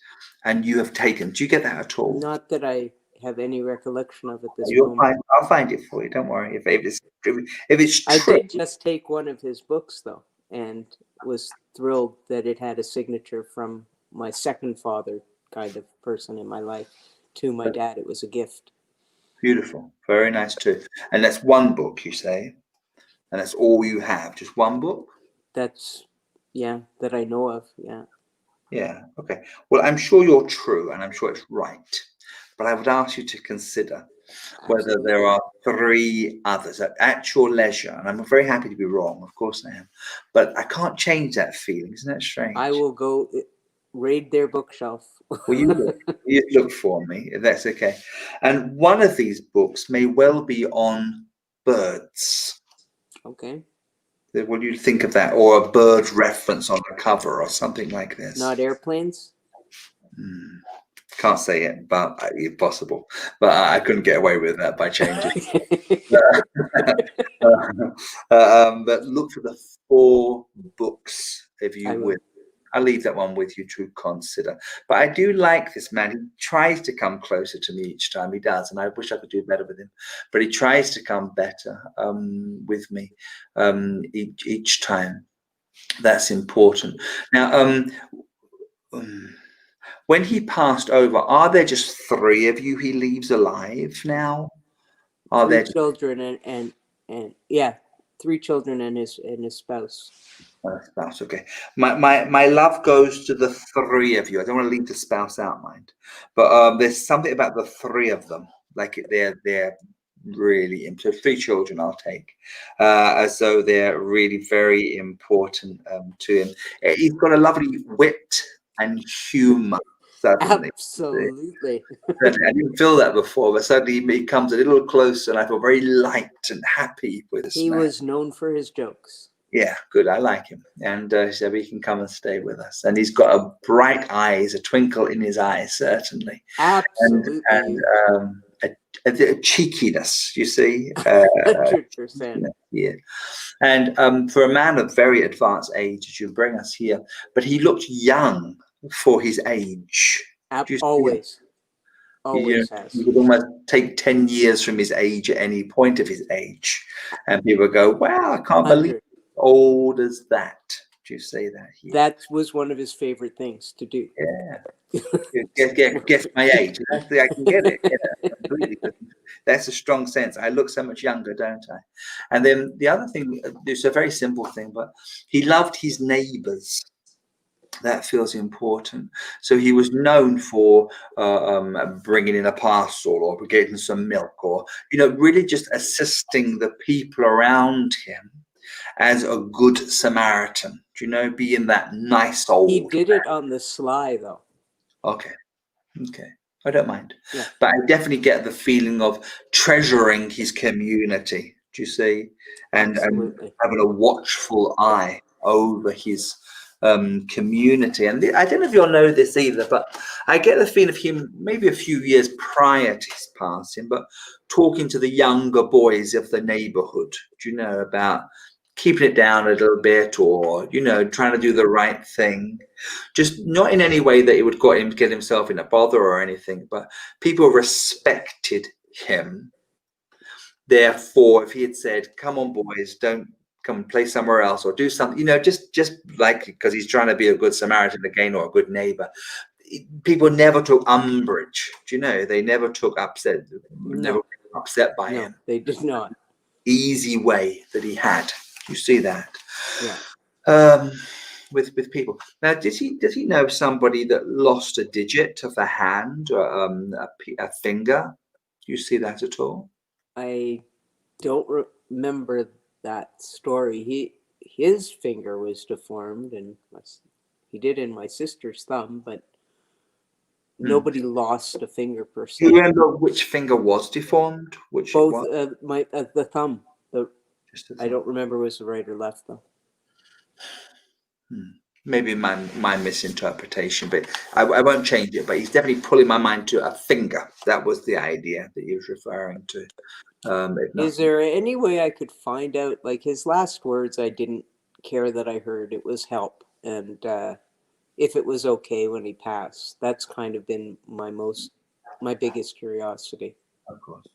and you have taken. Do you get that at all? Not that I have any recollection of at this You'll moment. find, I'll find it for you. Don't worry. If it's I true, did just take one of his books, though, and was thrilled that it had a signature from my second father kind of person in my life to my dad. It was a gift. beautiful, very nice too. And that's one book, you say, and that's all you have, just one book. That's, yeah, that I know of. Yeah. Yeah. Okay. Well, I'm sure you're true, and I'm sure it's right. But I would ask you to consider whether there are 3 others at your leisure. And I'm very happy to be wrong, of course I am. But I can't change that feeling. Isn't that strange? I will go raid their bookshelf. Well, you look for me, if that's okay. And one of these books may well be on birds. Okay. What do you think of that? Or a bird reference on the cover or something like this? Not airplanes? Can't say it, but if possible. But I couldn't get away with that by changing. But look for the 4 books, if you will. I'll leave that one with you to consider. But I do like this man. He tries to come closer to me each time. He does, and I wish I could do better with him. But he tries to come better with me each time. That's important. Now, when he passed over, are there just 3 of you he leaves alive now? Are 3 there children and yeah, 3 children and his spouse. Spouse? Okay. My love goes to the 3 of you. I don't want to leave the spouse out, mind. But there's something about the 3 of them, like they're really important. 3 children I'll take, as though they're really very important to him. He's got a lovely wit and humor. Suddenly. Absolutely. I didn't feel that before, but suddenly he comes a little closer, and I feel very light and happy with this He man. was known for his jokes. Yeah, good. I like him, and so he can come and stay with us. And he's got a bright eyes, a twinkle in his eyes, certainly. Absolutely. And a cheekiness, you see. 100%. Yeah. And for a man of very advanced age, as you bring us here, but he looked young for his age. Always. Always has. You could almost take 10 years from his age at any point of his age, and people go, "Wow, I can't believe it. Old as that." Do you say that here? That was one of his favorite things to do. Yeah. Guess my age. Actually, I can get it. Yeah, completely. That's a strong sense. I look so much younger, don't I? And then the other thing, it's a very simple thing, but he loved his neighbors. That feels important. So he was known for bringing in a parcel or getting some milk, or really just assisting the people around him as a good Samaritan. Being that nice old. He did it on the sly, though. Okay, I don't mind. Yeah. But I definitely get the feeling of treasuring his community. Do you see? And having a watchful eye over his community. And I don't know if you'll know this either, but I get the feeling of him maybe a few years prior to his passing, but talking to the younger boys of the neighborhood, about keeping it down a little bit, or trying to do the right thing, just not in any way that it would get himself in a bother or anything, but people respected him. Therefore, if he had said, "Come on, boys, don't come and play somewhere else," or do something, just like because he's trying to be a good Samaritan again, or a good neighbor, people never took umbrage. They never took upset. Never upset by him. They did not. Easy way that he had. You see that? Yeah. With people. Now, does he know somebody that lost a digit of a hand, or a finger? Do you see that at all? I don't remember that story. His finger was deformed, and he did in my sister's thumb, but nobody lost a finger per se. Do you remember which finger was deformed? Which both the thumb. I don't remember was the right or left though. Maybe my misinterpretation, but I won't change it. But he's definitely pulling my mind to a finger. That was the idea that he was referring to. Is there any way I could find out, like his last words? I didn't care that I heard. It was help, and if it was okay when he passed. That's kind of been my most my biggest curiosity. Of course.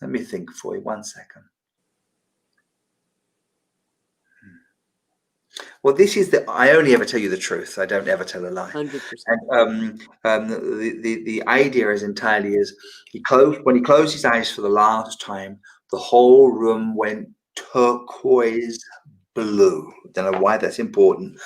Let me think for you 1 second. Well, this is I only ever tell you the truth. I don't ever tell a lie. 100%. And the idea is entirely when he closed his eyes for the last time, the whole room went turquoise blue. Don't know why that's important.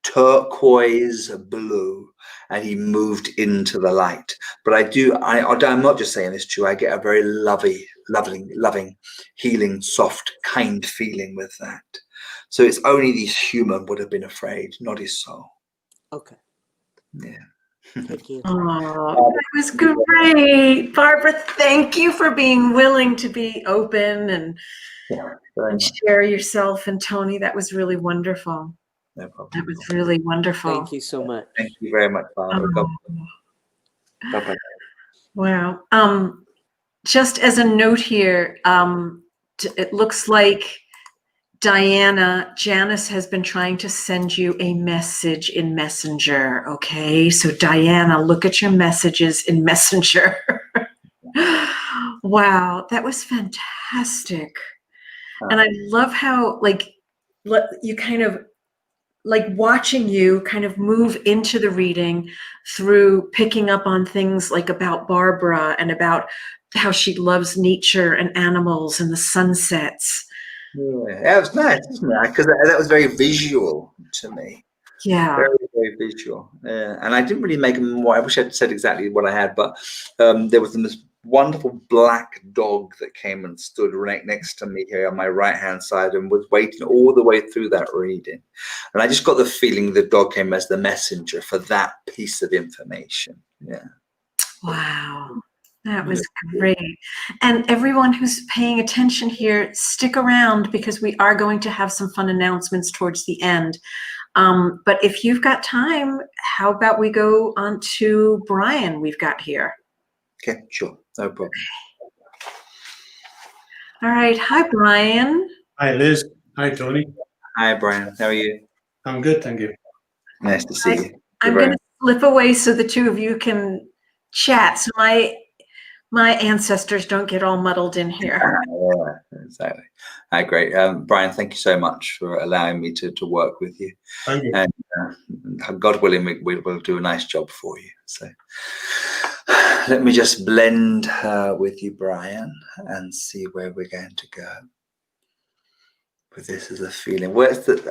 Turquoise blue, and he moved into the light. But I'm not just saying this to you. I get a very loving, healing, soft, kind feeling with that. So it's only this human would have been afraid, not his soul. Okay. Yeah. Thank you. Oh, that was great. Barbara, thank you for being willing to be open and share yourself. And Tony, that was really wonderful. No problem. That was really wonderful. Thank you so much. Thank you very much, Barbara. Bye-bye. Wow. Just as a note here, it looks like Janice has been trying to send you a message in Messenger. Okay, so Diana, look at your messages in Messenger. Wow, that was fantastic. And I love how you kind of watching you kind of move into the reading through picking up on things like about Barbara and about how she loves nature and animals and the sunsets. Yeah, that was nice, isn't it? Because that was very visual to me. Yeah. Very, very visual. And I didn't really make them more. I wish I'd said exactly what I had, but there was this wonderful black dog that came and stood right next to me here on my right-hand side and was waiting all the way through that reading. And I just got the feeling the dog came as the messenger for that piece of information. Yeah. Wow. That was great. And everyone who's paying attention here, stick around because we are going to have some fun announcements towards the end. But if you've got time, how about we go on to Brian we've got here. Okay, sure. No problem. All right. Hi, Brian. Hi, Liz. Hi, Tony. Hi, Brian. How are you? I'm good, thank you. Nice to see you. I'm going to slip away so the two of you can chat. So my ancestors don't get all muddled in here. Yeah, exactly. Hi, great. Brian, thank you so much for allowing me to work with you. Thank you. And God willing, we'll do a nice job for you. So let me just blend with you, Brian, and see where we're going to go. But this is a feeling.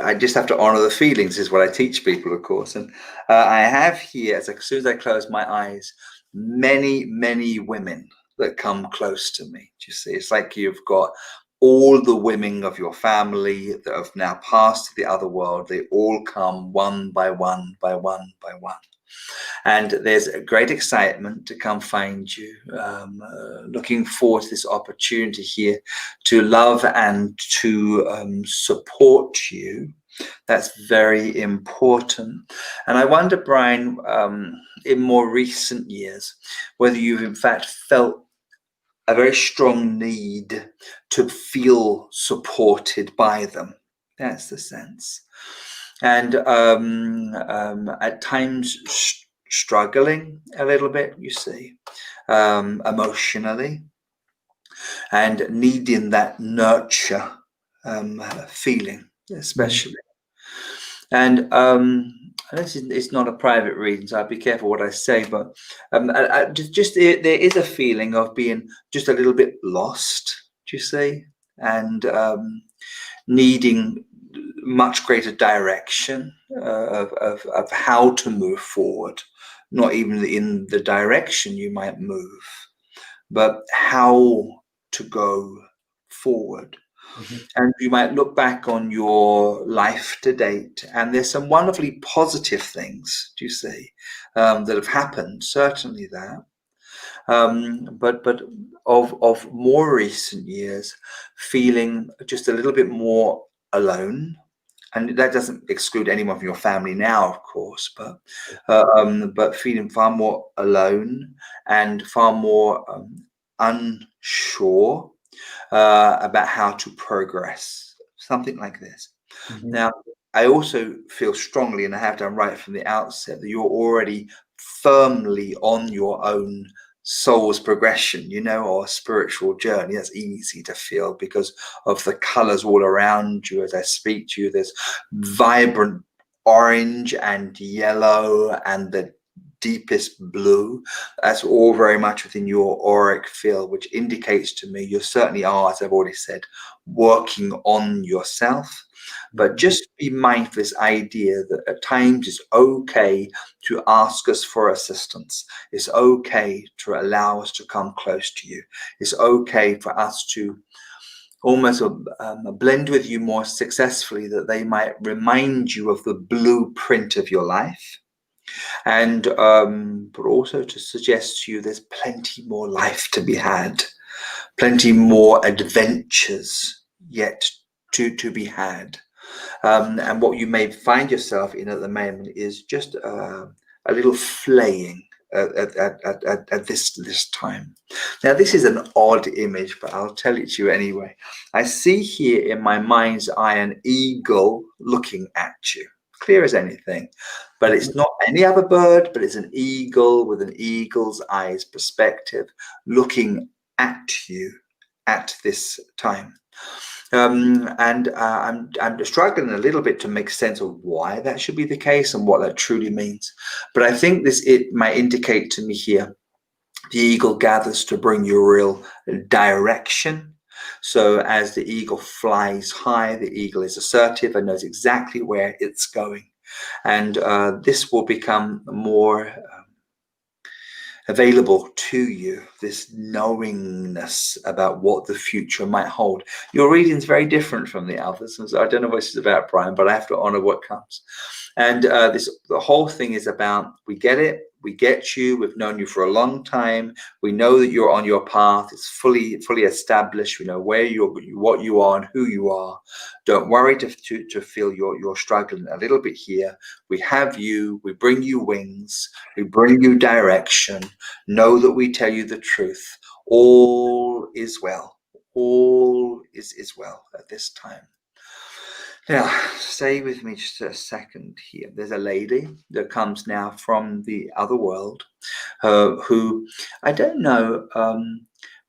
I just have to honor the feelings is what I teach people, of course. And I have here, as soon as I close my eyes, many, many women that come close to me. Do you see? It's like you've got all the women of your family that have now passed to the other world. They all come one by one, by one, by one. And there's a great excitement to come find you. Looking forward to this opportunity here to love and to support you. That's very important. And I wonder, Brian, in more recent years, whether you've in fact felt a very strong need to feel supported by them. That's the sense. And at times struggling a little bit, you see, emotionally, and needing that nurture feeling, especially. And it's not a private reading, so I'll be careful what I say, but there is a feeling of being just a little bit lost, do you see, and needing much greater direction of how to move forward, not even in the direction you might move, but how to go forward. Mm-hmm. And you might look back on your life to date, and there's some wonderfully positive things, do you see, that have happened, certainly that. But of more recent years, feeling just a little bit more alone. And that doesn't exclude anyone from your family now, of course, but feeling far more alone and far more unsure about how to progress, something like this. Mm-hmm. Now, I also feel strongly, and I have done right from the outset, that you're already firmly on your own soul's progression, you know, or spiritual journey. That's easy to feel because of the colors all around you as I speak to you. There's vibrant orange and yellow and the deepest blue. That's all very much within your auric field, which indicates to me you certainly are, as I've already said, working on yourself. But just be mindful of this idea that at times it's okay to ask us for assistance. It's okay to allow us to come close to you. It's okay for us to almost blend with you more successfully, that they might remind you of the blueprint of your life. And but also to suggest to you there's plenty more life to be had, plenty more adventures yet to be had. And what you may find yourself in at the moment is just a little flaying at this time. Now, this is an odd image, but I'll tell it to you anyway. I see here in my mind's eye an eagle looking at you, clear as anything, but it's not any other bird, but it's an eagle with an eagle's eyes perspective looking at you at this time. I'm struggling a little bit to make sense of why that should be the case and what that truly means. But I think it might indicate to me here, the eagle gathers to bring you real direction. So as the eagle flies high, the eagle is assertive and knows exactly where it's going. And this will become more available to you, this knowingness about what the future might hold. Your reading is very different from the others. I don't know what this is about, Brian, but I have to honor what comes. And the whole thing is about, we get it, we get you, we've known you for a long time, we know that you're on your path, it's fully established, we know where what you are and who you are. Don't worry to feel you're struggling a little bit here. We have you, we bring you wings, we bring you direction. Know that we tell you the truth. All is well. All is well at this time. Now, stay with me just a second here. There's a lady that comes now from the other world who, I don't know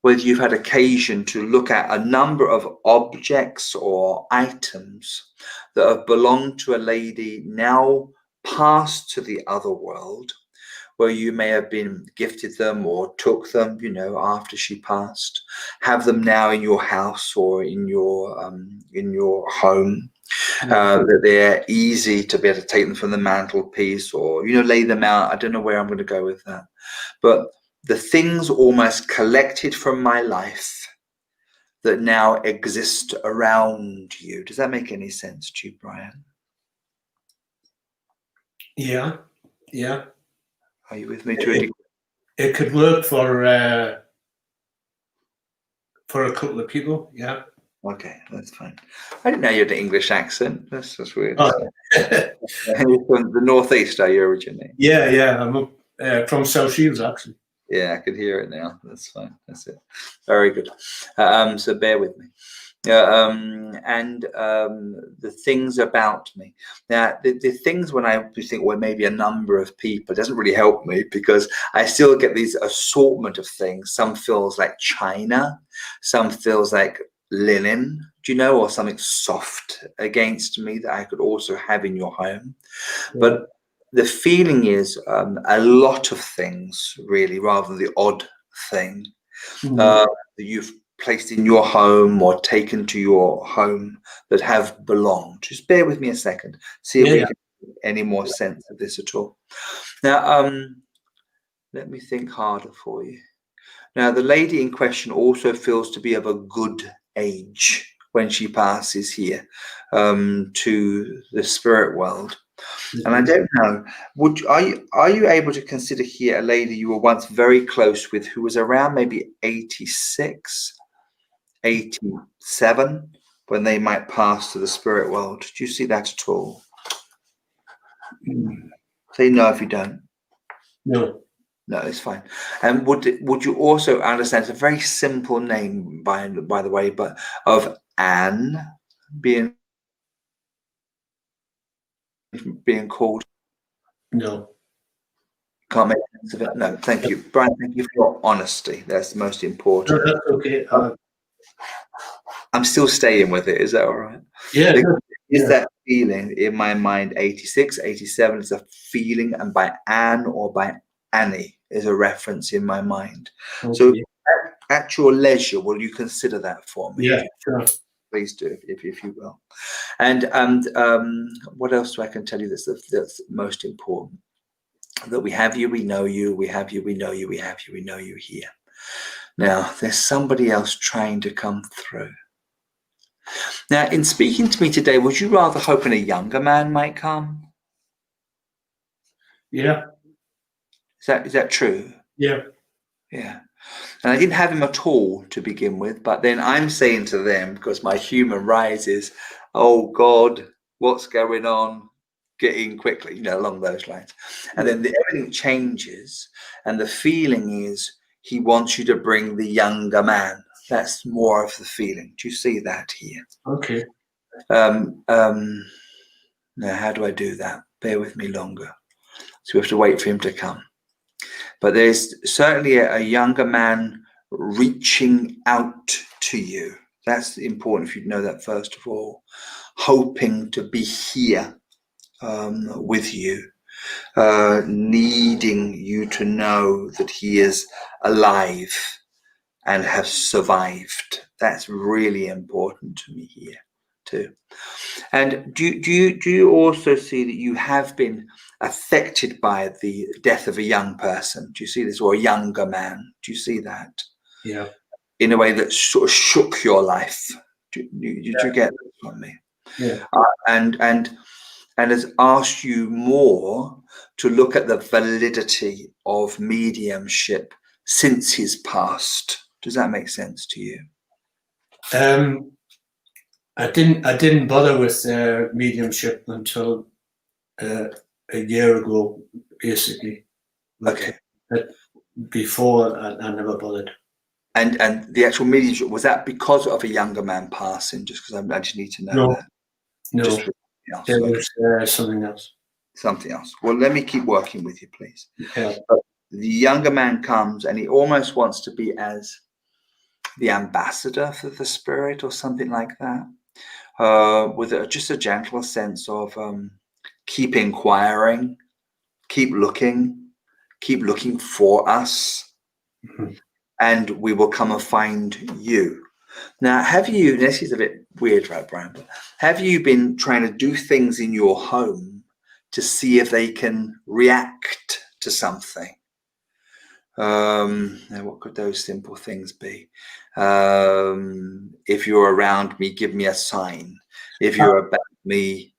whether you've had occasion to look at a number of objects or items that have belonged to a lady now passed to the other world, where you may have been gifted them or took them, you know, after she passed, have them now in your house or in your home, that they're easy to be able to take them from the mantelpiece or, you know, lay them out. I don't know where I'm going to go with that. But the things almost collected from my life that now exist around you. Does that make any sense to you, Brian? Yeah, yeah. Are you with me to a degree? It could work for a couple of people, yeah. Okay, that's fine. I didn't know you had an English accent. That's weird. Oh. You're from the northeast, are you originally? Yeah. I'm up, from South Shields, actually. Yeah, I could hear it now. That's fine. That's it. Very good. So bear with me. The things about me. Now, the things when I think, well, maybe a number of people, it doesn't really help me because I still get these assortment of things. Some feels like china, some feels like linen, do you know, or something soft against me that I could also have in your home. Yeah. But the feeling is a lot of things, really, rather than the odd thing that you've placed in your home or taken to your home that have belonged. Just bear with me a second, see if we can get any more sense of this at all. Now, let me think harder for you. Now, the lady in question also feels to be of a good age when she passes here to the spirit world. And I don't know, are you able to consider here a lady you were once very close with who was around maybe 86, 87 when they might pass to the spirit world? Do you see that at all? Say no if you don't. No. No, it's fine. And would you also understand, it's a very simple name by the way, but of Anne being called? No. Can't make sense of it. No, thank you, Brian. Thank you for your honesty. That's the most important. No, that's okay. I'm still staying with it. Is that all right? Yeah. Is that feeling in my mind 86, 87 is a feeling, and by Anne or by Annie is a reference in my mind. Okay. So at your leisure, will you consider that for me? Yeah, sure. Please do, if you will. And what else do I can tell you that's most important? That we have you, we know you, we have you, we know you, we have you, we know you here. Now, there's somebody else trying to come through. Now, in speaking to me today, would you rather hoping a younger man might come? Yeah. Is that true? Yeah. Yeah. And I didn't have him at all to begin with, but then I'm saying to them, because my human rises, oh God, what's going on? Get in quickly, along those lines. And then everything changes, and the feeling is he wants you to bring the younger man. That's more of the feeling. Do you see that here? Okay. Now, how do I do that? Bear with me longer. So we have to wait for him to come. But there's certainly a younger man reaching out to you. That's important if you know that, first of all. Hoping to be here with you, needing you to know that he is alive and has survived. That's really important to me here too. And do you also see that you have been affected by the death of a young person? Do you see this, or a younger man? Do you see that? Yeah. In a way that sort of shook your life. Did you get that from me? Yeah. And has asked you more to look at the validity of mediumship since he's passed. Does that make sense to you? I didn't bother with mediumship until a year ago, basically. Okay. Before, I never bothered. And the actual mediumship, was that because of a younger man passing? Just because I just need to know that. No, just there was something else. Something else. Well, let me keep working with you, please. Yeah. But the younger man comes, and he almost wants to be as the ambassador for the spirit or something like that, with just a gentle sense of keep inquiring, keep looking for us, and we will come and find you. Now, have you, this is a bit weird, right, Brian, but have you been trying to do things in your home to see if they can react to something? Now, what could those simple things be? If you're around me, give me a sign. If you're about me,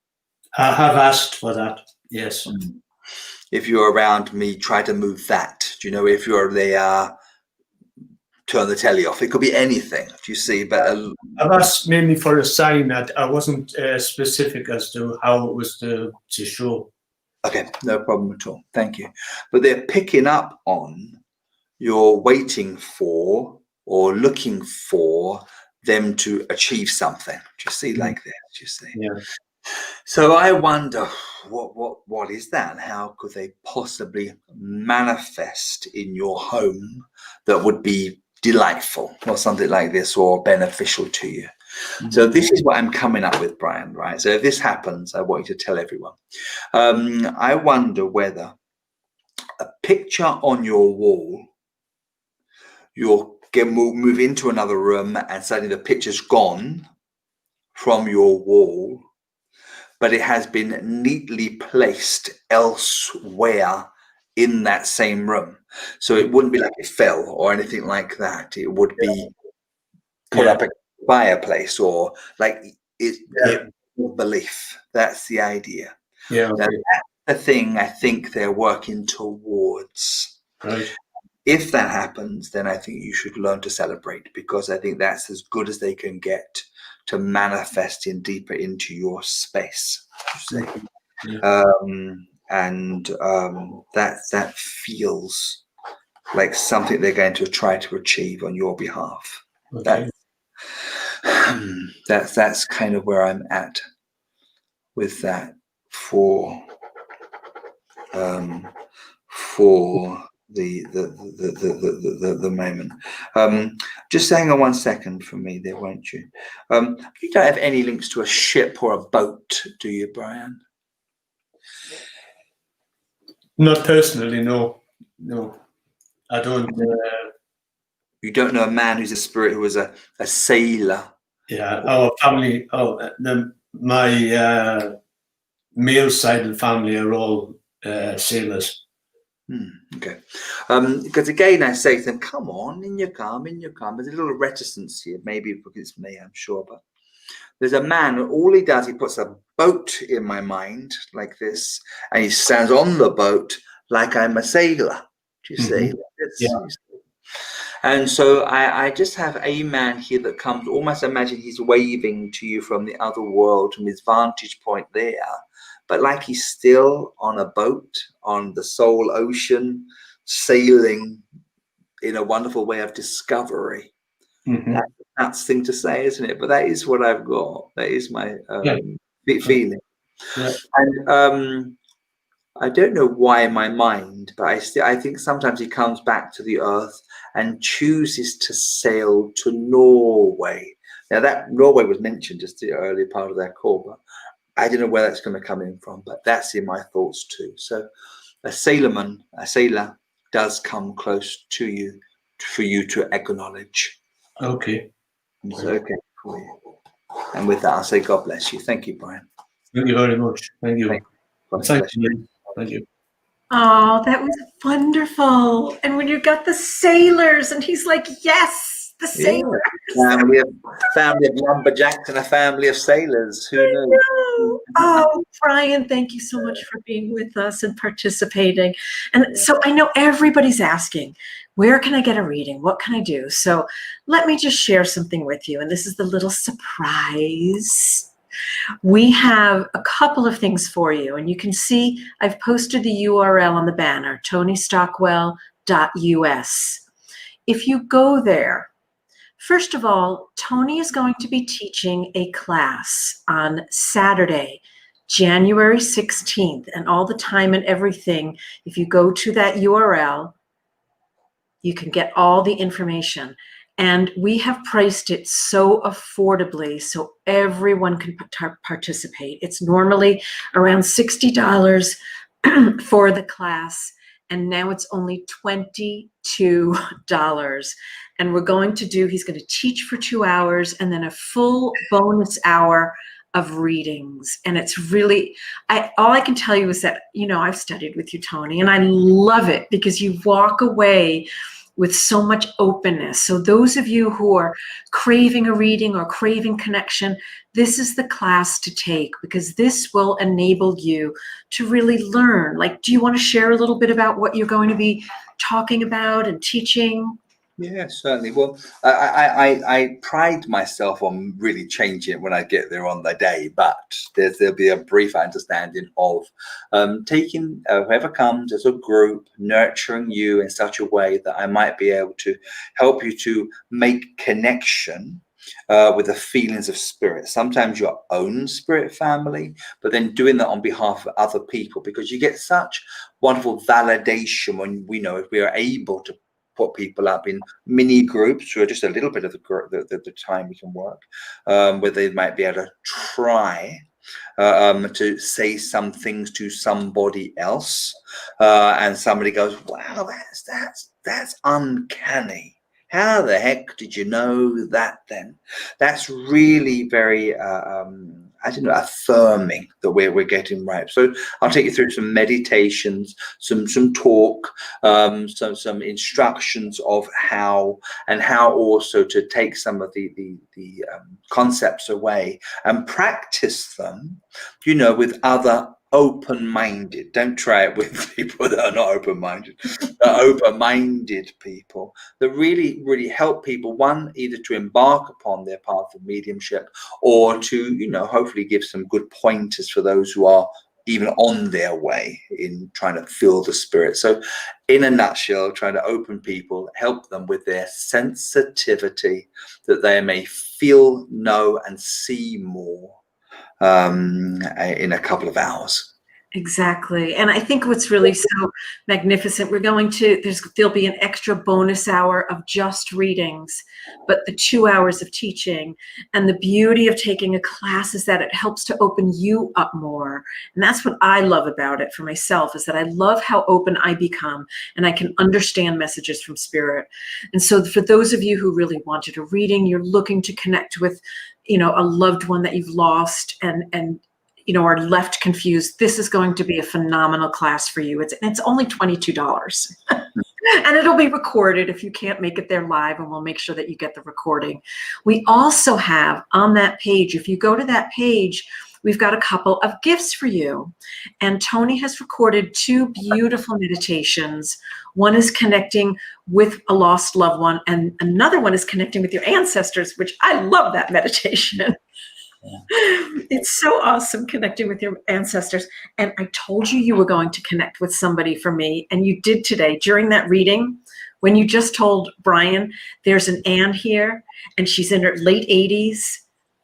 I have asked for that. Yes. If you're around me, try to move that. Do you know, if you're there, turn the telly off. It could be anything. Do you see? But I've asked mainly for a sign. That I wasn't specific as to how it was to show. Okay, no problem at all. Thank you. But they're picking up on you're waiting for or looking for them to achieve something. Do you see, like this? Do you see? Yeah. So I wonder what is that, and how could they possibly manifest in your home that would be delightful or something like this, or beneficial to you? So this is what I'm coming up with, Brian, right? So if this happens, I want you to tell everyone. I wonder whether a picture on your wall, you'll move into another room and suddenly the picture's gone from your wall, but it has been neatly placed elsewhere in that same room. So it wouldn't be like it fell or anything like that. It would be put up a fireplace, or like it belief. That's the idea. Yeah. Okay. Now, that's the thing I think they're working towards. Right. If that happens, then I think you should learn to celebrate, because I think that's as good as they can get to manifest in deeper into your space. You see? Yeah. That feels like something they're going to try to achieve on your behalf. Okay. That's kind of where I'm at with that for for the moment. Just hang on 1 second for me there, won't you? You don't have any links to a ship or a boat, do you, Brian? Not personally, no. I don't. You don't know a man who's a spirit who was a sailor? Yeah, our family. My male side of the family are all sailors. Okay. Because again, I say to them, come on, in your calm. There's a little reticence here, maybe because it's me, I'm sure, but there's a man, all he does, he puts a boat in my mind like this, and he stands on the boat like I'm a sailor. Do you see? Yeah. And so I just have a man here that comes, almost imagine he's waving to you from the other world, from his vantage point there, but like he's still on a boat on the soul ocean, sailing in a wonderful way of discovery. That's a nuts thing to say, isn't it? But that is what I've got. That is my feeling. Yeah. And I don't know why in my mind, but I think sometimes he comes back to the earth and chooses to sail to Norway. Now that Norway was mentioned just the early part of that call, but I don't know where that's going to come in from, but that's in my thoughts too. So a sailor does come close to you for you to acknowledge. Okay. It's okay for you. And with that, I'll say God bless you. Thank you, Brian. Thank you very much. Thank you. Thank you. Oh, that was wonderful. And when you got the sailors, and he's like, yes, the sailors. Family of lumberjacks and a family of sailors. Who knew? Oh, Brian, thank you so much for being with us and participating. And so I know everybody's asking, where can I get a reading? What can I do? So let me just share something with you. And this is the little surprise. We have a couple of things for you. And you can see I've posted the URL on the banner, tonystockwell.us. If you go there, first of all, Tony is going to be teaching a class on Saturday, January 16th, and all the time and everything. If you go to that URL, you can get all the information. And we have priced it so affordably so everyone can participate. It's normally around $60 for the class, and now it's only $22. And we're going to do, he's going to teach for 2 hours and then a full bonus hour of readings. And it's really, all I can tell you is that, I've studied with you, Tony, and I love it because you walk away with so much openness. So those of you who are craving a reading or craving connection, this is the class to take because this will enable you to really learn. Like, do you want to share a little bit about what you're going to be talking about and teaching? Yeah, certainly. Well, I pride myself on really changing it when I get there on the day, but there'll be a brief understanding of taking whoever comes as a group, nurturing you in such a way that I might be able to help you to make connection with the feelings of spirit, sometimes your own spirit family, but then doing that on behalf of other people, because you get such wonderful validation when we know if we are able to put people up in mini groups for just a little bit of the time we can work, where they might be able to try to say some things to somebody else, and somebody goes, wow, that's uncanny. How the heck did you know that then? That's really very, affirming that we're getting right. So I'll take you through some meditations, some talk, some instructions of how also to take some of the concepts away and practice them, with other open-minded. Don't try it with people that are not open-minded. Open-minded people that really help people, one, either to embark upon their path of mediumship or to hopefully give some good pointers for those who are even on their way in trying to feel the spirit. So in a nutshell, trying to open people, help them with their sensitivity that they may feel, know and see more in a couple of hours. Exactly. And I think what's really so magnificent, there'll be an extra bonus hour of just readings, but the 2 hours of teaching. And the beauty of taking a class is that it helps to open you up more. And that's what I love about it for myself, is that I love how open I become and I can understand messages from spirit. And so for those of you who really wanted a reading, you're looking to connect with, a loved one that you've lost and are left confused, this is going to be a phenomenal class for you. It's only $22. And it'll be recorded if you can't make it there live, and we'll make sure that you get the recording. We also have on that page, if you go to that page, we've got a couple of gifts for you. And Tony has recorded 2 beautiful meditations. One is connecting with a lost loved one, and another one is connecting with your ancestors, which I love that meditation. It's so awesome connecting with your ancestors. And I told you were going to connect with somebody for me, and you did today during that reading. When you just told Brian, there's an Ann here, and she's in her late 80s.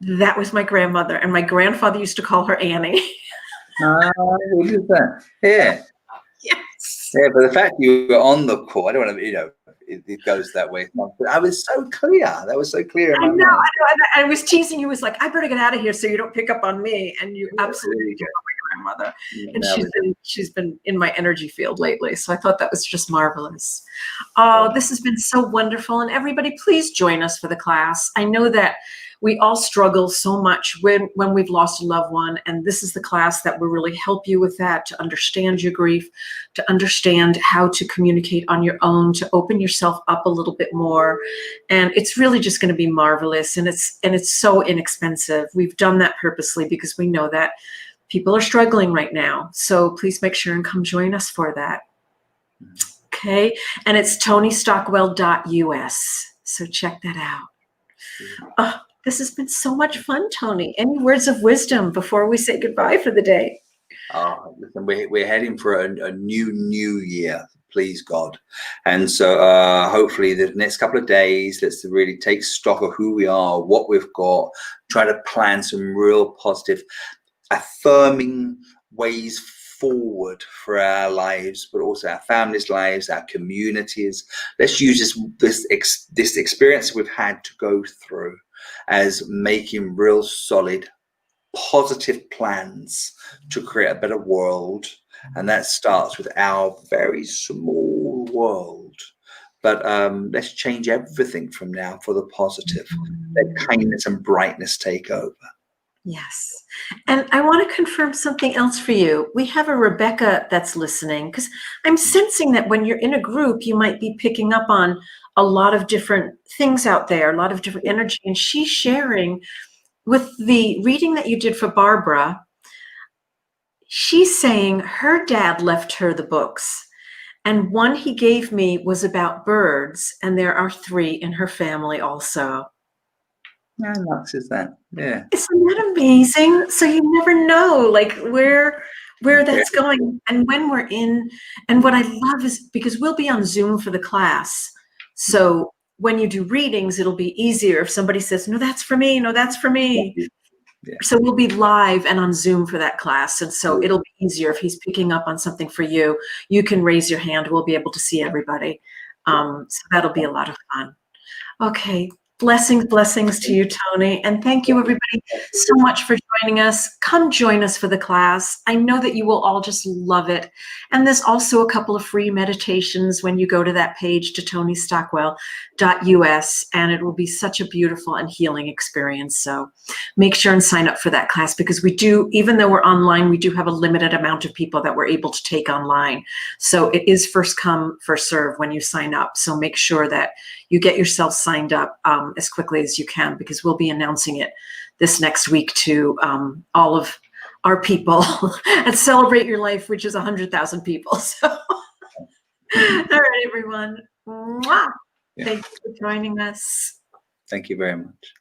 That was my grandmother, and my grandfather used to call her Annie. Who did that? Yeah. Yes. Yeah, but the fact you were on the call, I don't want to, it goes that way. But I was so clear. That was so clear in my mind. I was teasing you. Was like, I better get out of here so you don't pick up on me. And you absolutely do my grandmother. And she's been in my energy field lately. So I thought that was just marvelous. Oh, this has been so wonderful. And everybody, please join us for the class. I know that we all struggle so much when we've lost a loved one, and this is the class that will really help you with that, to understand your grief, to understand how to communicate on your own, to open yourself up a little bit more. And it's really just going to be marvelous, and it's so inexpensive. We've done that purposely because we know that people are struggling right now. So please make sure and come join us for that. Okay, and it's tonystockwell.us. So check that out. Oh, this has been so much fun, Tony. Any words of wisdom before we say goodbye for the day? Listen, we're heading for a new year, please God. And so hopefully the next couple of days, let's really take stock of who we are, what we've got, try to plan some real positive, affirming ways forward for our lives, but also our families' lives, our communities. Let's use this experience we've had to go through as making real solid, positive plans to create a better world. And that starts with our very small world. But let's change everything from now for the positive. Let kindness and brightness take over. Yes. And I want to confirm something else for you. We have a Rebecca that's listening, because I'm sensing that when you're in a group, you might be picking up on a lot of different things out there, a lot of different energy. And she's sharing with the reading that you did for Barbara. She's saying her dad left her the books. And one he gave me was about birds. And there are 3 in her family also. How nice is that? Yeah. Isn't that amazing? So you never know, like, where that's going, and when we're in. And what I love is, because we'll be on Zoom for the class, so when you do readings, it'll be easier if somebody says, no, that's for me, no, that's for me. Yeah. So we'll be live and on Zoom for that class, and so it'll be easier if he's picking up on something for you. You can raise your hand. We'll be able to see everybody. So that'll be a lot of fun. Okay. Blessings to you, Tony. And thank you, everybody, so much for joining us. Come join us for the class. I know that you will all just love it. And there's also a couple of free meditations when you go to that page, to tonystockwell.us, and it will be such a beautiful and healing experience. So make sure and sign up for that class, because we do, even though we're online, we do have a limited amount of people that we're able to take online. So it is first come, first serve when you sign up. So make sure that you get yourself signed up as quickly as you can, because we'll be announcing it this next week to all of our people at Celebrate Your Life, which is 100,000 people. So, all right, everyone. Mwah. Yeah. Thank you for joining us. Thank you very much.